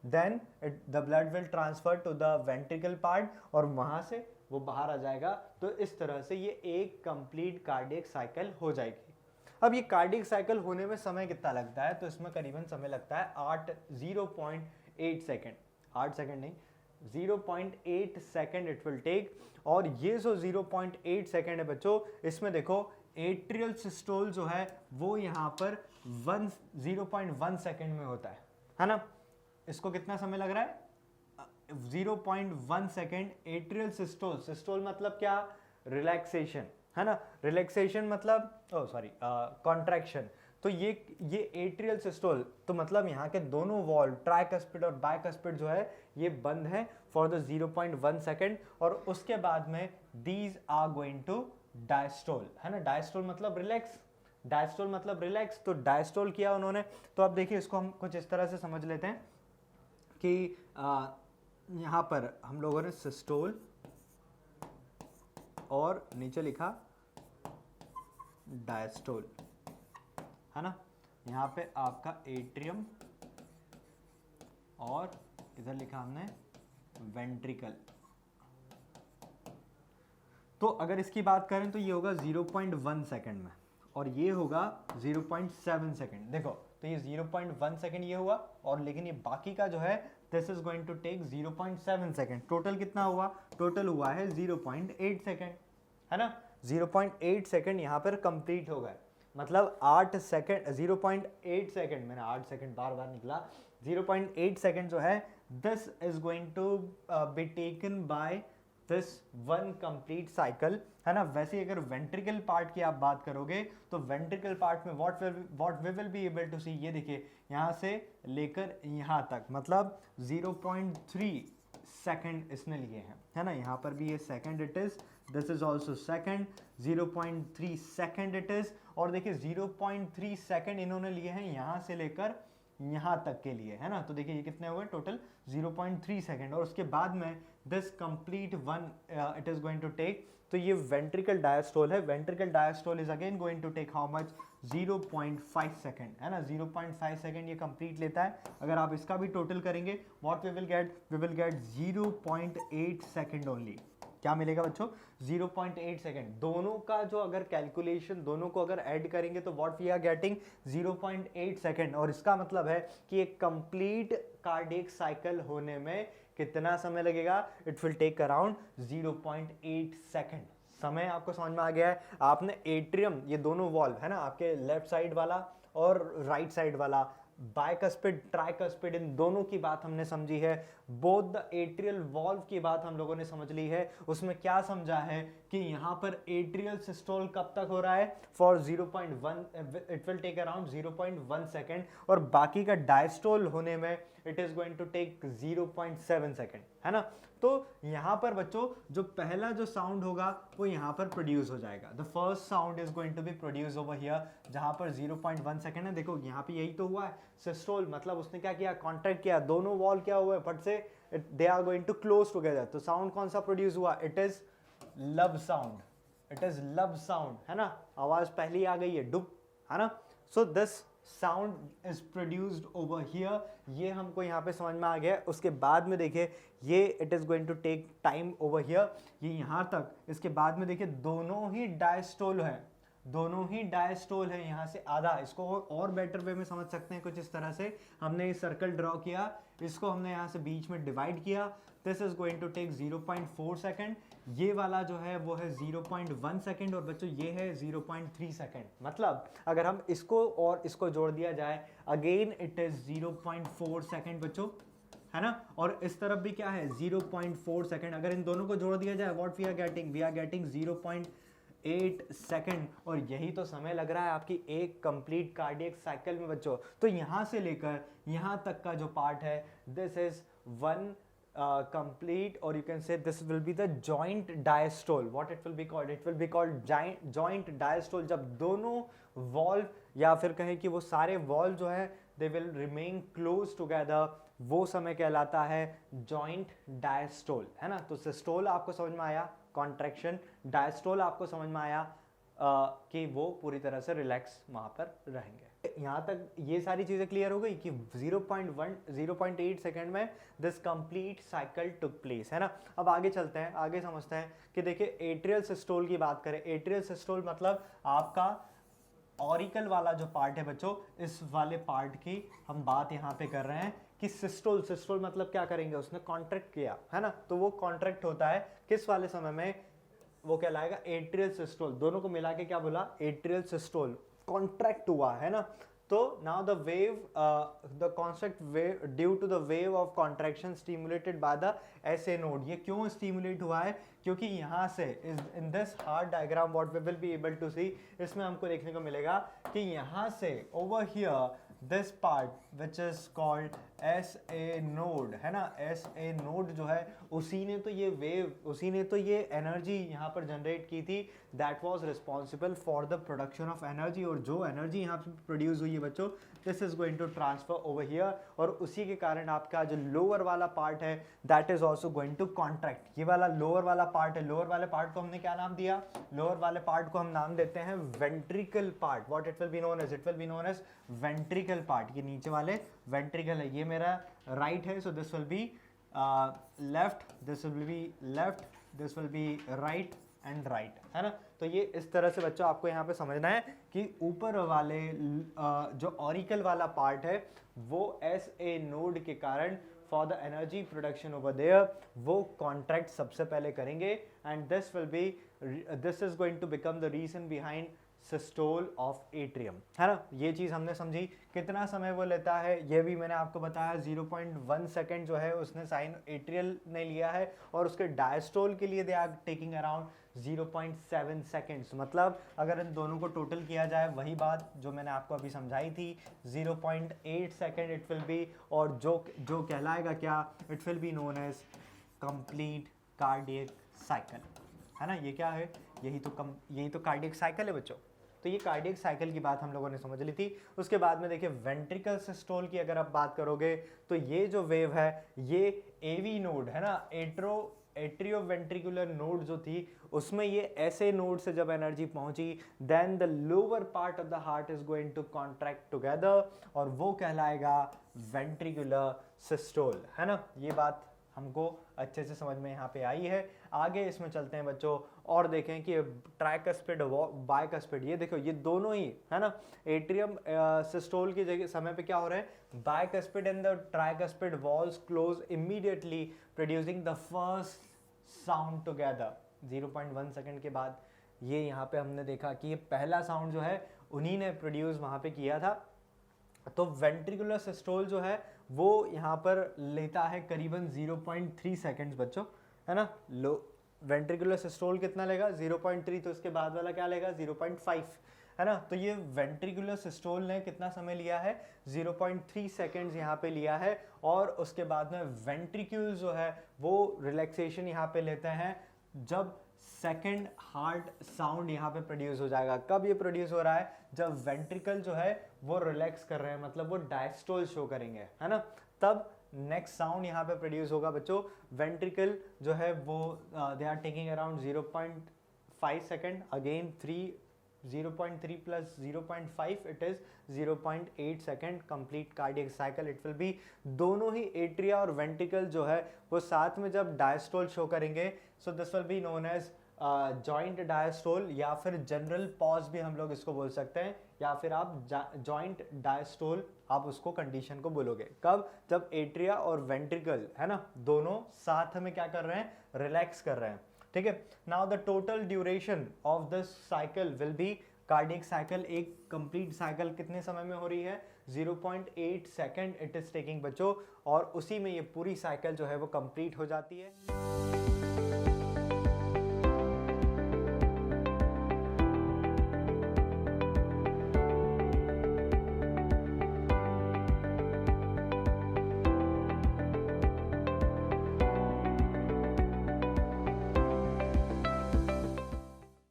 then the blood will transfer to the ventricle part, और वहां से वो बाहर आ जाएगा। तो इस तरह से ये एक कंप्लीट कार्डियक साइकिल हो जाएगी। अब ये कार्डियक साइकिल होने में समय कितना लगता है? तो इसमें करीबन समय लगता है 0.8 सेकेंड, 8 सेकेंड नहीं, 0.8 सेकेंड इट विल टेक। और ये जो 0.8 सेकेंड है बच्चों, इसमें देखो एट्रियल सिस्टोल जो है वो यहाँ पर 0.1 सेकेंड में होता है ना। इसको कितना समय लग रहा है? 0.1 सेकेंड एट्रियल सिस्टोल। सिस्टोल मतलब क्या? रिलैक्सेशन, है ना। रिलैक्सेशन मतलब कॉन्ट्रैक्शन। तो ये एट्रियल सिस्टोल, तो मतलब यहाँ के दोनों वॉल ट्राइकस्पिड और बाइकस्पिड जो है ये बंद है फॉर द 0.1 सेकेंड। और उसके बाद में these are going to diastole, है ना। डायस्टोल मतलब रिलैक्स, डायस्टोल मतलब रिलैक्स। तो डायस्टोल किया उन्होंने। तो अब देखिए इसको हम कुछ इस तरह से समझ लेते हैं कि यहाँ पर हम लोगों ने सिस्टोल और नीचे लिखा डायस्टोल, है ना। यहाँ पे आपका एट्रियम और इधर लिखा हमने वेंट्रिकल। तो अगर इसकी बात करें तो ये होगा 0.1 सेकेंड में और ये होगा 0.7 सेकेंड। देखो तो ये 0.1 सेकेंड ये हुआ, और लेकिन ये बाकी का जो है this is going to take 0.7 second. Total कितना हुआ? टोटल हुआ है 0.8 सेकेंड, है ना। 0.8 सेकेंड यहाँ पर कंप्लीट हो गए, मतलब 8 सेकेंड 0.8 सेकेंड, मैंने 8 सेकेंड बार बार निकला। 0.8 सेकेंड जो है this is going to be taken by this one complete cycle, है ना। वैसे अगर वेंट्रिकल पार्ट की आप बात करोगे तो वेंट्रिकल पार्ट में what we will be able to see, ये देखिए यहाँ से लेकर यहाँ तक, मतलब 0.3 सेकेंड इसने लिए हैं, है ना। यहाँ पर भी ये second it is, this is also second, 0.3 second it is. और देखिए 0.3 सेकेंड इन्होंने लिए हैं यहाँ से लेकर यहाँ तक के लिए, है ना। तो देखिए ये कितने हो गए टोटल? 0.3 सेकेंड। और उसके बाद में this complete one it is going to take, तो ये वेंट्रिकल डायस्टोल है। Ventricle diastole is again going to take how much? 0.5 second, है ना। 0.5 सेकेंड ये कंप्लीट लेता है। अगर आप इसका भी टोटल करेंगे what we will get? We will get 0.8 second only. क्या मिलेगा बच्चों? 0.8 सेकेंड। दोनों का जो अगर कैलकुलेशन दोनों को अगर ऐड करेंगे तो what we are getting? 0.8 second. और इसका मतलब है कि एक कंप्लीट कार्डियक साइकिल होने में कितना समय लगेगा? It will take around 0.8 second. समय आपको समझ में आ गया है। आपने एट्रियम, ये दोनों वॉल्व है ना, आपके लेफ्ट साइड वाला और राइट साइड वाला, बाइकस्पिड ट्राइकस्पिड, इन दोनों की बात हमने समझी है। बोथ द एट्रियल वॉल्व की बात हम लोगों ने समझ ली है। उसमें क्या समझा है कि यहाँ पर एट्रियल सिस्टोल कब तक हो रहा है? For 0.1, it will take around 0.1 second. और बाकी का डायस्टोल होने में it is going to take 0.7 second, है ना। तो यहाँ पर बच्चों जो पहला जो साउंड होगा वो यहाँ पर प्रोड्यूस हो जाएगा। The first sound is going to be produce over here, जहाँ पर 0.1 सेकेंड है। देखो यहाँ पे यही तो हुआ है सिस्टोल, मतलब उसने क्या किया? कॉन्ट्रैक्ट किया, दोनों वॉल क्या हुआ है फट से they are going to close together. तो साउंड कौन सा प्रोड्यूस हुआ? It is lub sound, it is lub sound, है ना। आवाज पहली आ गई है डुब, है ना। So this sound is produced over here, ये हमको यहाँ पे समझ में आ गया। उसके बाद में देखिए ये it is going to take time over here, ये यहाँ तक। इसके बाद में देखिए दोनों ही डायस्टोल है, दोनों ही डायस्टोल है यहाँ से आधा। इसको और बेटर वे में समझ सकते हैं कुछ इस तरह से। हमने ये सर्कल ड्रॉ किया, इसको हमने यहाँ से बीच में डिवाइड किया। This is going to take 0.4 second. ये वाला जो है वो है 0.1 सेकेंड, और बच्चों ये है 0.3 सेकेंड। मतलब अगर हम इसको और इसको जोड़ दिया जाए अगेन इट इज 0.4 सेकेंड बच्चों, है ना। और इस तरफ भी क्या है? 0.4 सेकेंड। अगर इन दोनों को जोड़ दिया जाए what we are getting? We are getting 0.8 second. और यही तो समय लग रहा है आपकी एक कंप्लीट कार्डियक साइकिल में बच्चों। तो यहाँ से लेकर यहाँ तक का जो पार्ट है this is one complete, or you can say this will be the joint diastole. What it will be called? It will be called joint diastole. जब दोनों वॉल्व या फिर कहें कि वो सारे वॉल्व जो है they will remain close together, वो समय कहलाता है joint diastole, है ना। तो सिस्टोल आपको समझ में आया कॉन्ट्रैक्शन, डायस्टोल आपको समझ में आया कि वो पूरी तरह से रिलैक्स वहाँ पर रहेंगे। यहाँ तक ये सारी चीज़ें क्लियर हो गई कि 0.8 सेकेंड में this complete cycle took place, है ना। अब आगे चलते हैं, आगे समझते हैं कि देखिए एट्रियल सिस्टोल की बात करें। एट्रियल सिस्टोल मतलब आपका ऑरिकल वाला जो पार्ट है बच्चों, इस वाले पार्ट की हम बात यहाँ पे कर रहे हैं कि सिस्टोल, सिस्टोल मतलब क्या करेंगे, उसने कॉन्ट्रैक्ट किया है ना, तो वो कॉन्ट्रैक्ट होता है किस वाले समय में, वो कहलाएगा एट्रियल सिस्टोल। दोनों को मिला के क्या बोला, एट्रियल सिस्टोल, कॉन्ट्रैक्ट हुआ है ना। तो now the wave, the construct wave due to the wave of contraction stimulated by the SA node. ये क्यों स्टिमुलेट हुआ है, क्योंकि यहाँ से in this heart diagram what we will be able to see, इसमें हमको देखने को मिलेगा कि यहाँ से over here this part which is called S A node है ना, एस ए नोड जो है उसी ने तो ये वेव, उसी ने तो ये एनर्जी यहाँ पर जनरेट की थी, that was responsible for the production of energy. और जो एनर्जी यहाँ पे प्रोड्यूस हुई है बच्चों, this is going to transfer over here, और उसी के कारण आपका जो लोअर वाला पार्ट है that is also going to contract. ये वाला लोअर वाला पार्ट है, लोअर वाले पार्ट को हमने क्या नाम दिया, लोअर वाले पार्ट को हम नाम देते हैं ventricle part. What it will be known as, it will be known as ventricle part. ये नीचे वाले वेंट्रिकल है, ये मेरा राइट है, so this will be left, this will be left, this will be right and right, है ना। तो ये इस तरह से बच्चों आपको यहाँ पे समझना है कि ऊपर वाले जो ऑरिकल वाला पार्ट है वो एस ए नोड के कारण for the energy production over there वो कॉन्ट्रैक्ट सबसे पहले करेंगे, and this will be, this is going to become the reason behind systole of atrium, है ना। ये चीज़ हमने समझी। कितना समय वो लेता है ये भी मैंने आपको बताया, 0.1 सेकेंड जो है उसने साइन एट्रियल ने लिया है, और उसके डायस्टोल के लिए they are taking around 0.7 seconds. मतलब अगर इन दोनों को टोटल किया जाए, वही बात जो मैंने आपको अभी समझाई थी, 0.8 सेकेंड इट विल बी, और जो कहलाएगा क्या, it will be known as complete cardiac cycle, है ना। ये क्या है, यही तो कार्डियक साइकिल है बच्चों। तो ये कार्डियक साइकिल की बात हम लोगों ने समझ ली थी। उसके बाद में देखिए वेंट्रिकल सिस्टोल की अगर आप बात करोगे, तो ये जो वेव है ये एवी नोड है ना, एट्रियो वेंट्रिकुलर नोड जो थी उसमें ये ऐसे नोड से जब एनर्जी पहुंची, then the lower part of the heart is going to contract together, और वो कहलाएगा वेंट्रिकुलर सिस्टोल, है ना। ये बात हमको अच्छे से समझ में यहाँ पे आई है। आगे इसमें चलते हैं बच्चों और देखें कि ट्राइकस्पिड बाइकस्पिड, ये देखो ये दोनों ही है ना, एट्रियम सिस्टोल की जगह समय पे क्या हो रहा है, bicuspid and the tricuspid walls close immediately producing the first sound together. 0.1 second के बाद ये यहाँ पे हमने देखा कि ये पहला साउंड जो है उन्हीं ने प्रोड्यूस वहाँ पे किया था। तो वेंट्रिकुलर सिस्टोल जो है वो यहाँ पर लेता है करीबन 0.3 सेकेंड्स बच्चों, है ना। लो वेंट्रिकुलर सिस्टोल कितना लेगा, 0.3, तो इसके बाद वाला क्या लेगा, 0.5, है ना। तो ये वेंट्रिकुलर सिस्टोल ने कितना समय लिया है, 0.3 सेकेंड्स यहाँ पे लिया है, और उसके बाद में वेंट्रिक्यूल जो है वो रिलैक्सेशन यहाँ पे लेते हैं जब सेकेंड हार्ट साउंड यहाँ पे प्रोड्यूस हो जाएगा। कब ये प्रोड्यूस हो रहा है, जब वेंट्रिकल जो है वो रिलैक्स कर रहे हैं, मतलब वो डायस्टोल शो करेंगे, है ना, तब नेक्स्ट साउंड यहाँ पे प्रोड्यूस होगा बच्चों। वेंट्रिकल जो है वो they are taking around 0.5 second, again 0.3 plus 0.5 it is 0.8 second, complete cardiac cycle it will be. दोनों ही एट्रिया और वेंट्रिकल जो है वो साथ में जब डायस्टोल शो करेंगे, so this will be known as joint diastole, या फिर जनरल पॉज भी हम लोग इसको बोल सकते हैं, या फिर आप जॉइंट डायस्टोल आप उसको कंडीशन को बोलोगे। कब, जब एट्रिया और वेंट्रिकल है ना दोनों साथ में क्या कर रहे हैं, रिलैक्स कर रहे हैं, ठीक है। Now the total duration of this cycle will be, cardiac cycle एक कंप्लीट साइकिल कितने समय में हो रही है, 0.8 सेकेंड इट इज टेकिंग बच्चों, और उसी में ये पूरी साइकिल जो है वो कंप्लीट हो जाती है।